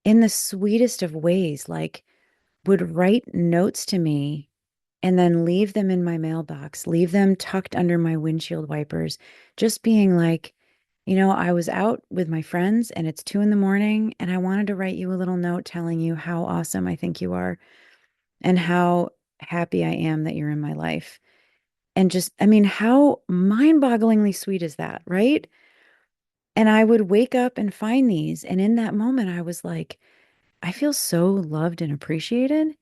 in the sweetest of ways, like would write notes to me and then leave them in my mailbox, leave them tucked under my windshield wipers, just being like, I was out with my friends and it's 2 in the morning and I wanted to write you a little note telling you how awesome I think you are and how happy I am that you're in my life. And just, I mean, how mind-bogglingly sweet is that, right? And I would wake up and find these. And in that moment, I was like, I feel so loved and appreciated.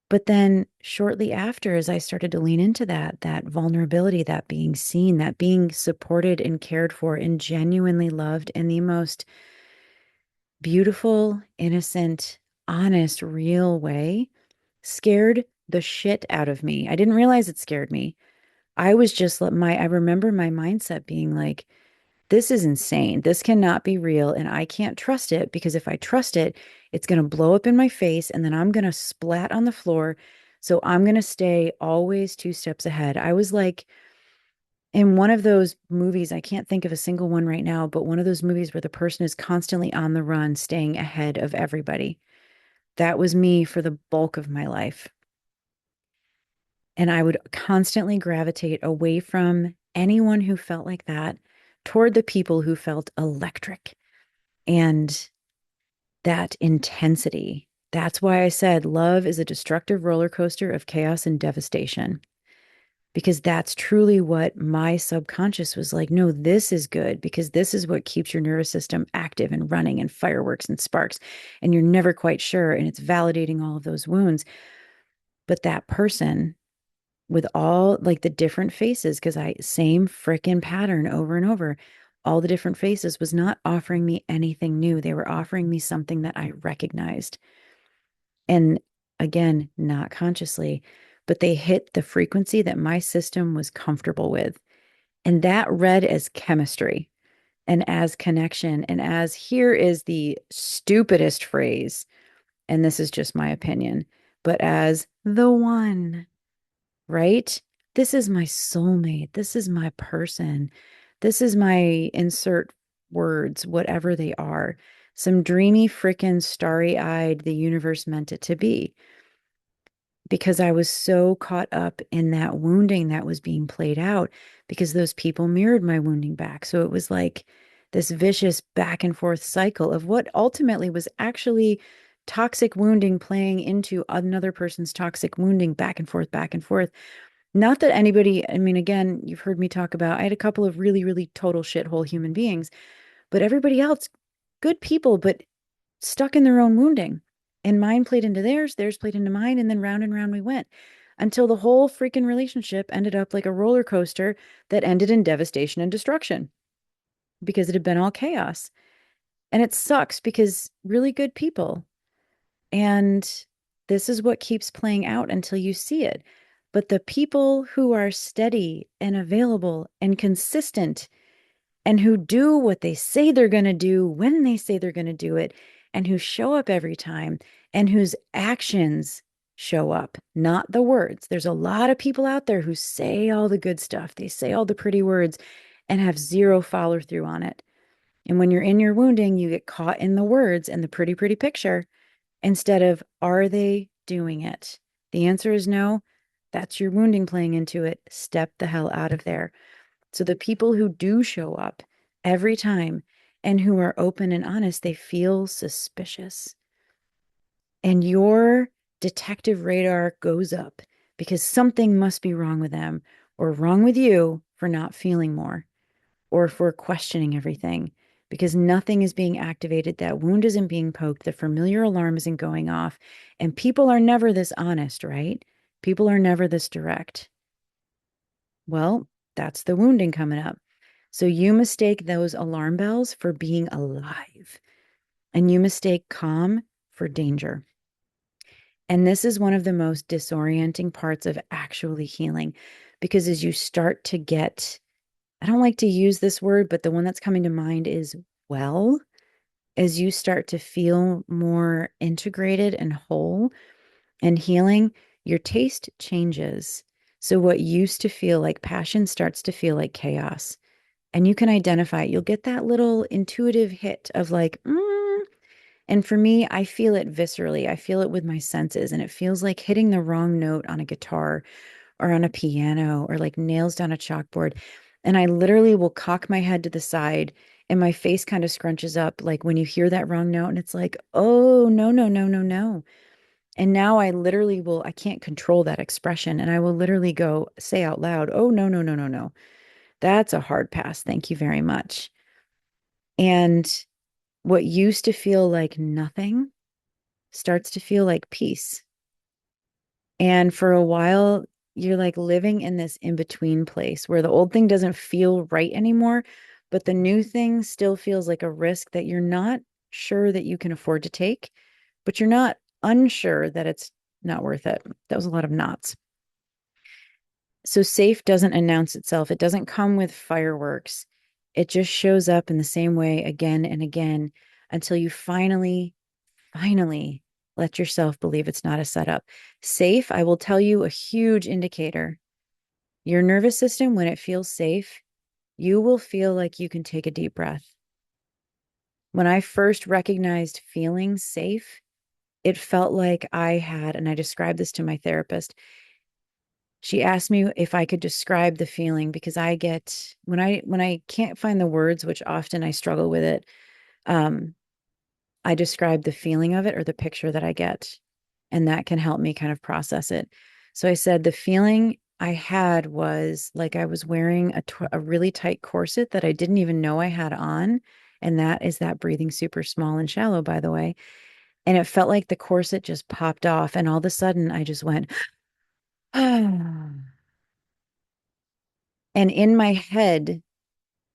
But then shortly after, as I started to lean into that vulnerability, that being seen, that being supported and cared for and genuinely loved in the most beautiful, innocent, honest, real way, scared the shit out of me. I didn't realize it scared me. I was just I remember my mindset being like, this is insane. This cannot be real. And I can't trust it because if I trust it, it's going to blow up in my face and then I'm going to splat on the floor. So I'm going to stay always 2 steps ahead. I was like in one of those movies, I can't think of a single one right now, but one of those movies where the person is constantly on the run, staying ahead of everybody. That was me for the bulk of my life. And I would constantly gravitate away from anyone who felt like that toward the people who felt electric and that intensity. That's why I said love is a destructive roller coaster of chaos and devastation, because that's truly what my subconscious was like. No, this is good because this is what keeps your nervous system active and running and fireworks and sparks. And you're never quite sure. And it's validating all of those wounds. But that person with all like the different faces, because same freaking pattern over and over, all the different faces was not offering me anything new. They were offering me something that I recognized. And again, not consciously, but they hit the frequency that my system was comfortable with. And that read as chemistry and as connection. And as here is the stupidest phrase, and this is just my opinion, but as the one, right? This is my soulmate. This is my person. This is my insert words, whatever they are. Some dreamy, frickin' starry eyed, the universe meant it to be. Because I was so caught up in that wounding that was being played out, because those people mirrored my wounding back. So it was like this vicious back and forth cycle of what ultimately was actually toxic wounding playing into another person's toxic wounding, back and forth, back and forth. Not that anybody, I mean, again, you've heard me talk about, I had a couple of really, really total shithole human beings, but everybody else, good people, but stuck in their own wounding. And mine played into theirs played into mine, and then round and round we went until the whole freaking relationship ended up like a roller coaster that ended in devastation and destruction because it had been all chaos. And it sucks because really good people. And this is what keeps playing out until you see it. But the people who are steady and available and consistent and who do what they say they're going to do when they say they're going to do it, and who show up every time and whose actions show up, not the words. There's a lot of people out there who say all the good stuff, they say all the pretty words and have zero follow through on it. And when you're in your wounding, you get caught in the words and the pretty, pretty picture instead of are they doing it? The answer is no. That's your wounding playing into it. Step the hell out of there. So the people who do show up every time and who are open and honest, they feel suspicious. And your detective radar goes up because something must be wrong with them or wrong with you for not feeling more or for questioning everything because nothing is being activated. That wound isn't being poked. The familiar alarm isn't going off. And people are never this honest, right? People are never this direct. Well, that's the wounding coming up. So you mistake those alarm bells for being alive, and you mistake calm for danger. And this is one of the most disorienting parts of actually healing because as you start to get, I don't like to use this word, but the one that's coming to mind is well, as you start to feel more integrated and whole and healing, your taste changes. So, what used to feel like passion starts to feel like chaos. And you can identify it. You'll get that little intuitive hit of like, and for me, I feel it viscerally. I feel it with my senses, and it feels like hitting the wrong note on a guitar or on a piano or like nails down a chalkboard. And I literally will cock my head to the side and my face kind of scrunches up like when you hear that wrong note and it's like, oh, no, no, no, no, no. And now I literally will, I can't control that expression. And I will literally go say out loud, oh, no, no, no, no, no. That's a hard pass. Thank you very much. And what used to feel like nothing starts to feel like peace. And for a while, you're like living in this in between place where the old thing doesn't feel right anymore, but the new thing still feels like a risk that you're not sure that you can afford to take, but you're not unsure that it's not worth it. That was a lot of knots. So safe doesn't announce itself, it doesn't come with fireworks. It just shows up in the same way again and again until you finally let yourself believe it's not a setup. Safe, I will tell you a huge indicator. Your nervous system, when it feels safe, you will feel like you can take a deep breath. When I first recognized feeling safe, it felt like I had, and I described this to my therapist. She asked me if I could describe the feeling because I get when I can't find the words, which often I struggle with it, um, I describe the feeling of it or the picture that I get, and that can help me kind of process it. So I said the feeling I had was like I was wearing a really tight corset that I didn't even know I had on. And that is that breathing super small and shallow, by the way. And it felt like the corset just popped off. And all of a sudden, I just went, ah. And in my head,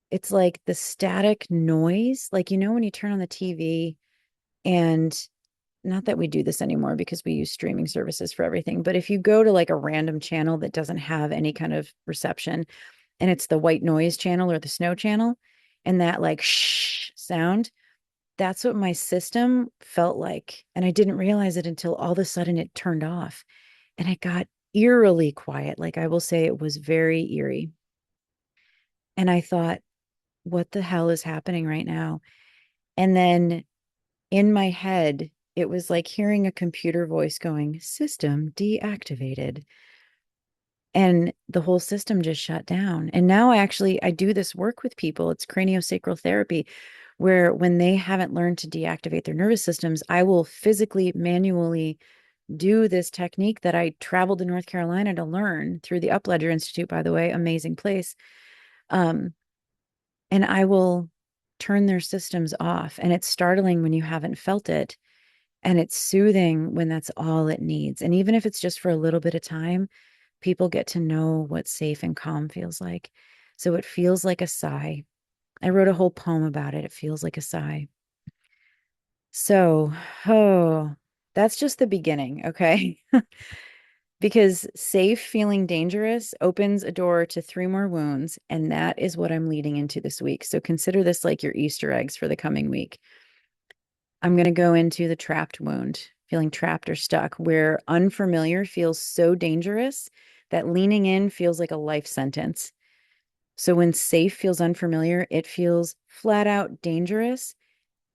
it's like the static noise, like, when you turn on the TV and not that we do this anymore because we use streaming services for everything, but if you go to like a random channel that doesn't have any kind of reception and it's the white noise channel or the snow channel and that like shh sound, that's what my system felt like. And I didn't realize it until all of a sudden it turned off and it got eerily quiet. Like I will say it was very eerie. And I thought, what the hell is happening right now? And then in my head, it was like hearing a computer voice going, system deactivated. And the whole system just shut down. And now I do this work with people. It's craniosacral therapy, where when they haven't learned to deactivate their nervous systems, I will physically, manually do this technique that I traveled to North Carolina to learn through the Upledger Institute, by the way, amazing place. Um, and I will turn their systems off. And it's startling when you haven't felt it. And it's soothing when that's all it needs. And even if it's just for a little bit of time, people get to know what safe and calm feels like. So it feels like a sigh. I wrote a whole poem about it. It feels like a sigh. So, oh, that's just the beginning, okay? Because safe feeling dangerous opens a door to 3 more wounds. And that is what I'm leading into this week. So consider this like your Easter eggs for the coming week. I'm going to go into the trapped wound, feeling trapped or stuck, where unfamiliar feels so dangerous that leaning in feels like a life sentence. So when safe feels unfamiliar, it feels flat out dangerous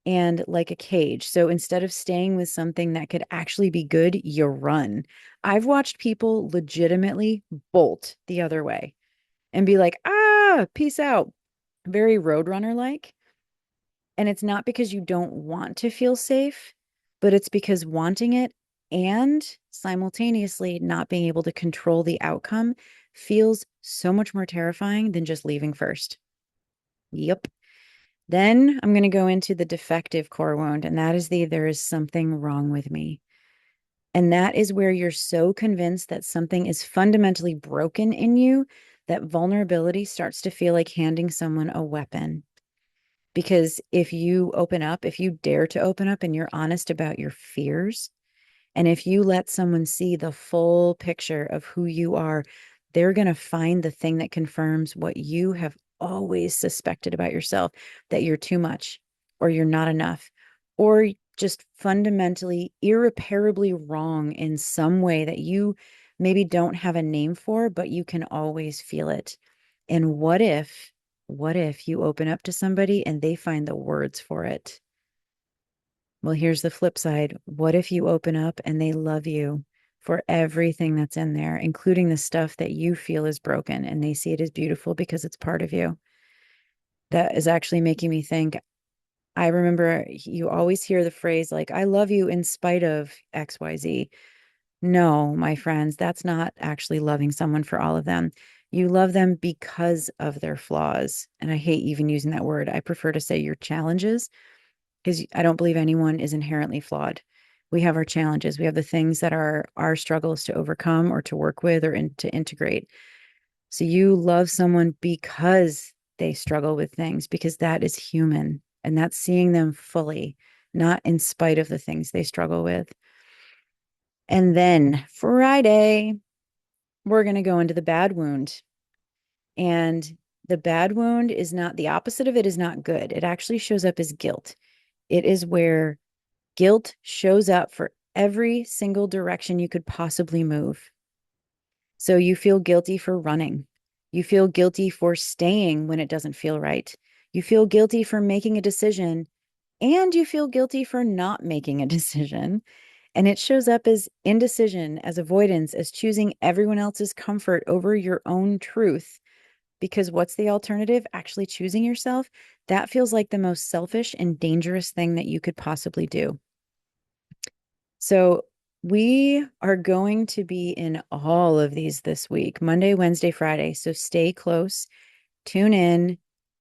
and like a cage. So instead of staying with something that could actually be good, you run. I've watched people legitimately bolt the other way and be like, peace out. Very Roadrunner like. And it's not because you don't want to feel safe, but it's because wanting it and simultaneously not being able to control the outcome feels so much more terrifying than just leaving first. Yep. Then I'm going to go into the defective core wound, and that is there is something wrong with me. And that is where you're so convinced that something is fundamentally broken in you that vulnerability starts to feel like handing someone a weapon. Because if you open up, if you dare to open up and you're honest about your fears, and if you let someone see the full picture of who you are, they're going to find the thing that confirms what you have always suspected about yourself, that you're too much or you're not enough, or just fundamentally, irreparably wrong in some way that you maybe don't have a name for, but you can always feel it. And what if you open up to somebody and they find the words for it? Well, here's the flip side. What if you open up and they love you for everything that's in there, including the stuff that you feel is broken, and they see it as beautiful because it's part of you? That is actually making me think. I remember you always hear the phrase like, I love you in spite of XYZ. No, my friends, that's not actually loving someone for all of them. You love them because of their flaws. And I hate even using that word. I prefer to say your challenges, because I don't believe anyone is inherently flawed. We have our challenges. We have the things that are our struggles to overcome or to work with or to integrate. So you love someone because they struggle with things, because that is human. And that's seeing them fully, not in spite of the things they struggle with. And then Friday, we're going to go into the bad wound. And the bad wound is not, the opposite of it is not good. It actually shows up as guilt. It is where guilt shows up for every single direction you could possibly move. So you feel guilty for running. You feel guilty for staying when it doesn't feel right. You feel guilty for making a decision, and you feel guilty for not making a decision. And it shows up as indecision, as avoidance, as choosing everyone else's comfort over your own truth. Because what's the alternative? Actually choosing yourself. That feels like the most selfish and dangerous thing that you could possibly do. So we are going to be in all of these this week, Monday, Wednesday, Friday. So stay close, tune in,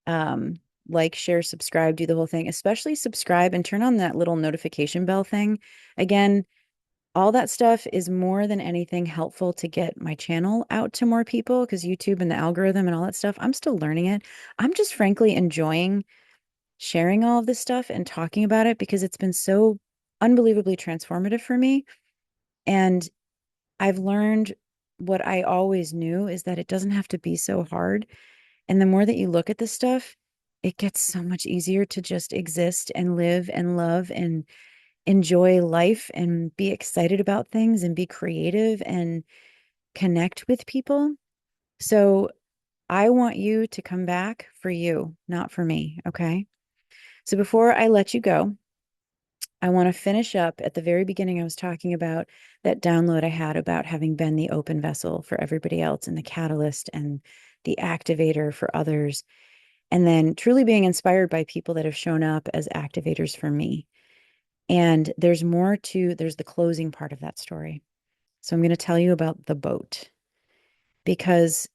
um, like, share, subscribe, do the whole thing, especially subscribe and turn on that little notification bell thing. Again, all that stuff is more than anything helpful to get my channel out to more people, because YouTube and the algorithm and all that stuff, I'm still learning it. I'm just frankly enjoying sharing all of this stuff and talking about it because it's been so unbelievably transformative for me. And I've learned what I always knew, is that it doesn't have to be so hard. And the more that you look at this stuff, it gets so much easier to just exist and live and love and enjoy life and be excited about things and be creative and connect with people. So I want you to come back for you, not for me. Okay. So before I let you go, I want to finish up at the very beginning. I was talking about that download I had about having been the open vessel for everybody else and the catalyst and the activator for others. And then truly being inspired by people that have shown up as activators for me. And there's more to, there's the closing part of that story. So I'm going to tell you about the boat, because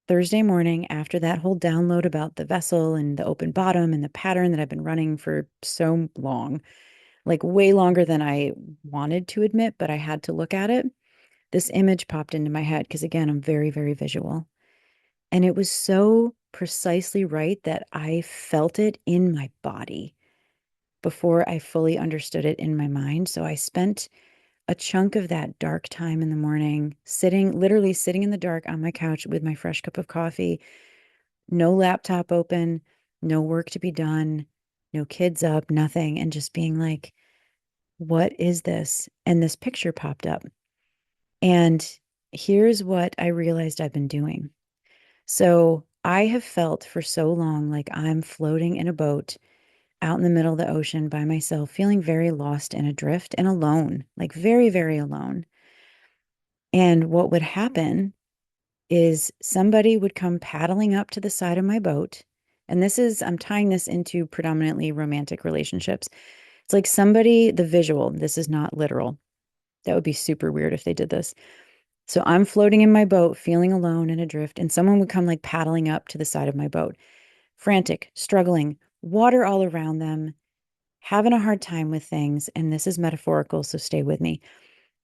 Thursday morning, after that whole download about the vessel and the open bottom and the pattern that I've been running for so long, like way longer than I wanted to admit, but I had to look at it. This image popped into my head because, again, I'm very, very visual. And it was so precisely right that I felt it in my body before I fully understood it in my mind. So I spent a chunk of that dark time in the morning sitting, literally sitting in the dark on my couch with my fresh cup of coffee, no laptop open, no work to be done, no kids up, nothing, and just being like, what is this? And this picture popped up. And here's what I realized I've been doing. So I have felt for so long like I'm floating in a boat out in the middle of the ocean by myself, feeling very lost and adrift and alone, like very, very alone. And what would happen is somebody would come paddling up to the side of my boat. And this is, I'm tying this into predominantly romantic relationships. It's like somebody, the visual, this is not literal. That would be super weird if they did this. So I'm floating in my boat, feeling alone and adrift, and someone would come like paddling up to the side of my boat, frantic, struggling, water all around them, having a hard time with things. And this is metaphorical, so stay with me.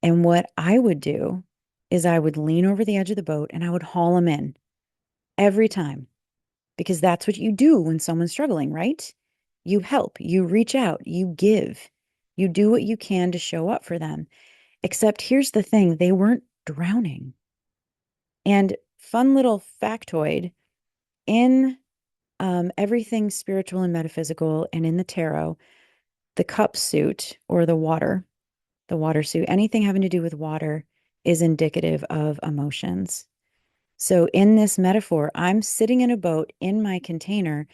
And what I would do is I would lean over the edge of the boat and I would haul them in every time, because that's what you do when someone's struggling, right? You help, you reach out, you give, you do what you can to show up for them. Except here's the thing, they weren't drowning. And fun little factoid, in everything spiritual and metaphysical and in the tarot, the cup suit or the water suit, anything having to do with water is indicative of emotions. So in this metaphor, I'm sitting in a boat in my container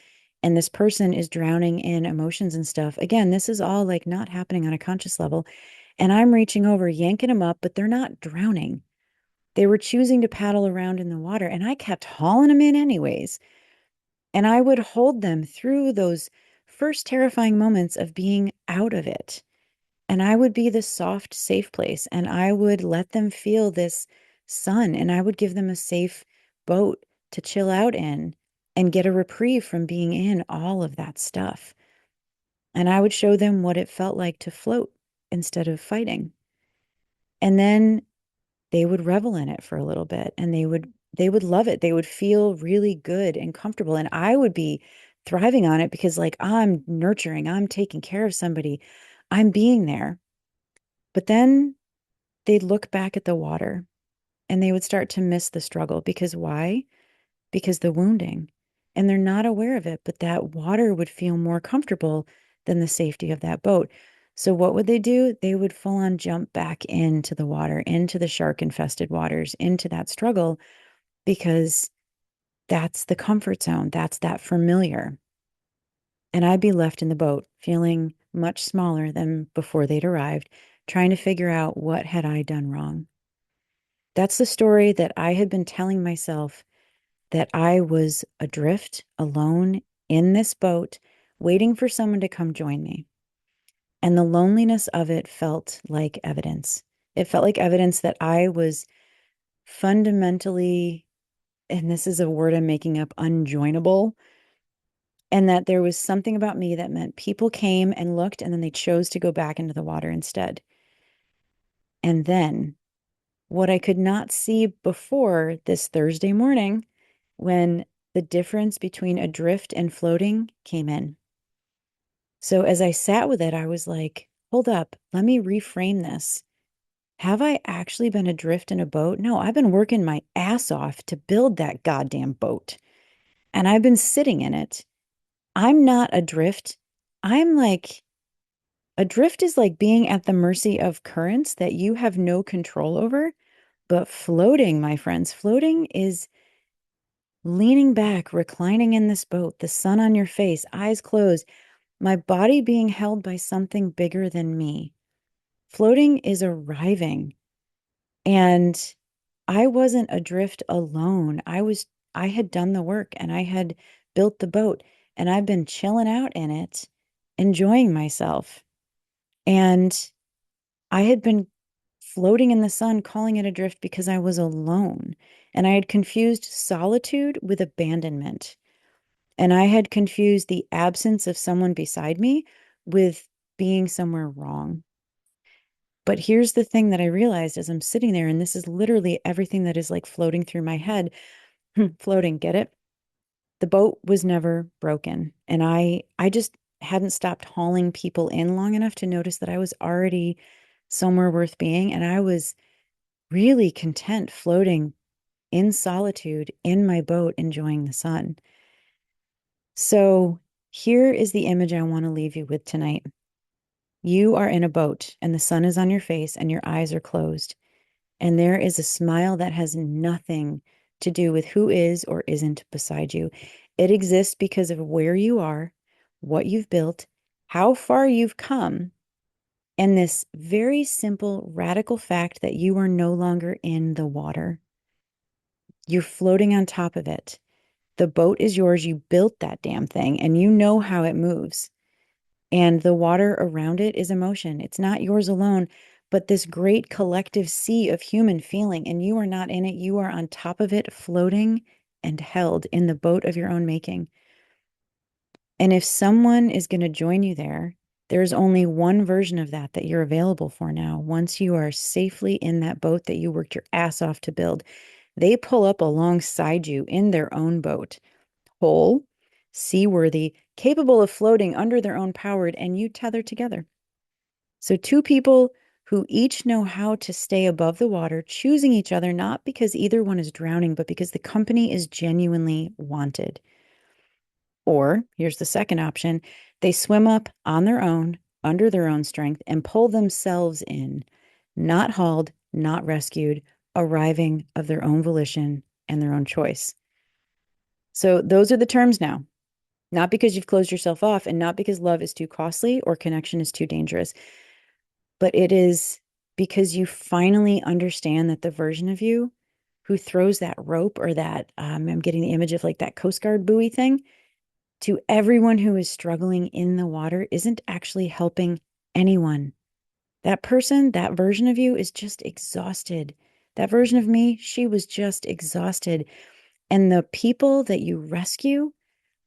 and this person is drowning in emotions and stuff. Again, this is all like not happening on a conscious level. And I'm reaching over, yanking them up, but they're not drowning. They were choosing to paddle around in the water, and I kept hauling them in anyways. And I would hold them through those first terrifying moments of being out of it. And I would be the soft, safe place. And I would let them feel this sun. And I would give them a safe boat to chill out in and get a reprieve from being in all of that stuff. And I would show them what it felt like to float instead of fighting. And then they would revel in it for a little bit and they would love it. They would feel really good and comfortable. And I would be thriving on it because like I'm nurturing, I'm taking care of somebody, I'm being there. But then they'd look back at the water and they would start to miss the struggle. Because why? Because the wounding. And they're not aware of it, but that water would feel more comfortable than the safety of that boat. So what would they do? They would full on jump back into the water, into the shark infested waters, into that struggle, because that's the comfort zone. That's that familiar. And I'd be left in the boat feeling much smaller than before they'd arrived, trying to figure out what had I done wrong. That's the story that I had been telling myself, that I was adrift, alone in this boat, waiting for someone to come join me. And the loneliness of it felt like evidence. It felt like evidence that I was fundamentally, and this is a word I'm making up, unjoinable, and that there was something about me that meant people came and looked and then they chose to go back into the water instead. And then what I could not see before this Thursday morning, when the difference between adrift and floating came in. So as I sat with it, I was like, hold up, let me reframe this. Have I actually been adrift in a boat? No, I've been working my ass off to build that goddamn boat. And I've been sitting in it. I'm not adrift. I'm like, adrift is like being at the mercy of currents that you have no control over. But floating, my friends, floating is leaning back, reclining in this boat, the sun on your face, eyes closed, my body being held by something bigger than me. Floating is arriving. And I wasn't adrift alone. I had done the work and I had built the boat and I've been chilling out in it, enjoying myself. And I had been floating in the sun, calling it adrift because I was alone. And I had confused solitude with abandonment. And I had confused the absence of someone beside me with being somewhere wrong. But here's the thing that I realized as I'm sitting there, and this is literally everything that is like floating through my head. Floating, get it? The boat was never broken. And I just hadn't stopped hauling people in long enough to notice that I was already somewhere worth being. And I was really content floating in solitude in my boat, enjoying the sun. So here is the image I want to leave you with tonight. You are in a boat and the sun is on your face and your eyes are closed. And there is a smile that has nothing to do with who is or isn't beside you. It exists because of where you are, what you've built, how far you've come, and this very simple, radical fact that you are no longer in the water. You're floating on top of it. The boat is yours. You built that damn thing and you know how it moves. And the water around it is emotion. It's not yours alone, but this great collective sea of human feeling, and you are not in it. You are on top of it, floating and held in the boat of your own making. And if someone is going to join you there, there's only one version of that that you're available for now. Once you are safely in that boat that you worked your ass off to build, they pull up alongside you in their own boat, whole, seaworthy, capable of floating under their own power, and you tether together. So, two people who each know how to stay above the water, choosing each other not because either one is drowning, but because the company is genuinely wanted. Or here's the second option, they swim up on their own, under their own strength, and pull themselves in, not hauled, not rescued, arriving of their own volition and their own choice. So, those are the terms now. Not because you've closed yourself off and not because love is too costly or connection is too dangerous, but it is because you finally understand that the version of you who throws that rope or that, I'm getting the image of like that Coast Guard buoy thing, to everyone who is struggling in the water isn't actually helping anyone. That person, that version of you is just exhausted. That version of me, she was just exhausted. And the people that you rescue,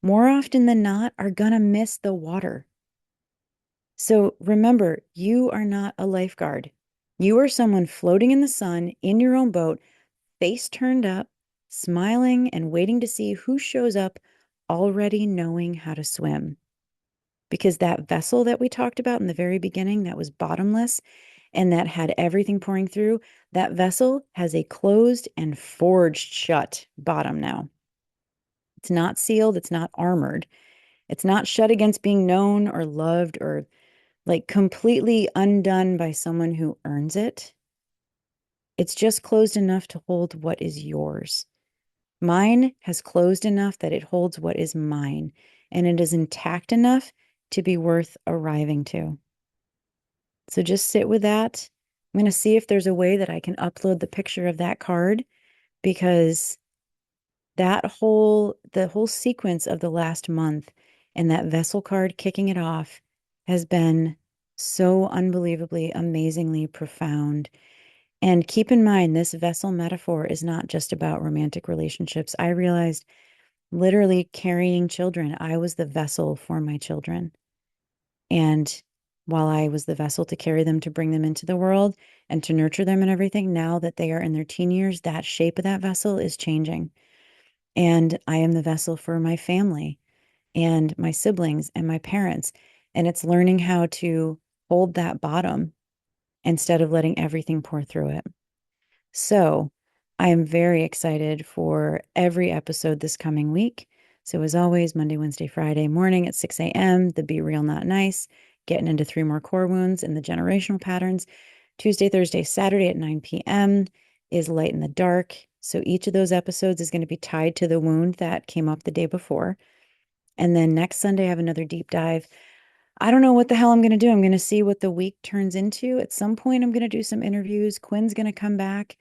more often than not, are going to miss the water. So remember, you are not a lifeguard. You are someone floating in the sun in your own boat, face turned up, smiling and waiting to see who shows up, already knowing how to swim. Because that vessel that we talked about in the very beginning, that was bottomless and that had everything pouring through, that vessel has a closed and forged shut bottom now. It's not sealed, it's not armored. It's not shut against being known or loved or like completely undone by someone who earns it. It's just closed enough to hold what is yours. Mine has closed enough that it holds what is mine, and it is intact enough to be worth arriving to. So just sit with that. I'm going to see if there's a way that I can upload the picture of that card because the whole sequence of the last month and that vessel card kicking it off has been so unbelievably, amazingly profound. And keep in mind, this vessel metaphor is not just about romantic relationships. I realized literally carrying children, I was the vessel for my children. And while I was the vessel to carry them, to bring them into the world and to nurture them and everything, now that they are in their teen years, that shape of that vessel is changing. And I am the vessel for my family and my siblings and my parents. And it's learning how to hold that bottom instead of letting everything pour through it. So I am very excited for every episode this coming week. So as always, Monday, Wednesday, Friday morning at 6 a.m., the Be Real Not Nice, getting into 3 more core wounds and the generational patterns. Tuesday, Thursday, Saturday at 9 p.m. is Light in the Dark. So each of those episodes is going to be tied to the wound that came up the day before. And then next Sunday, I have another deep dive. I don't know what the hell I'm going to do. I'm going to see what the week turns into. At some point, I'm going to do some interviews. Quinn's going to come back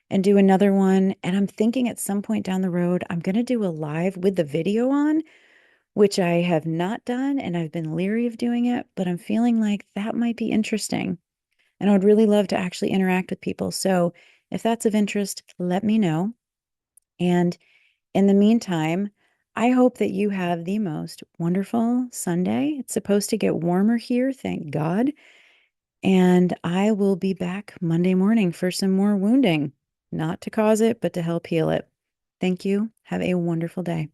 and do another one. And I'm thinking at some point down the road, I'm going to do a live with the video on, which I have not done. And I've been leery of doing it, but I'm feeling like that might be interesting. And I would really love to actually interact with people. So if that's of interest, let me know. And in the meantime, I hope that you have the most wonderful Sunday. It's supposed to get warmer here, thank God. And I will be back Monday morning for some more wounding, not to cause it, but to help heal it. Thank you. Have a wonderful day.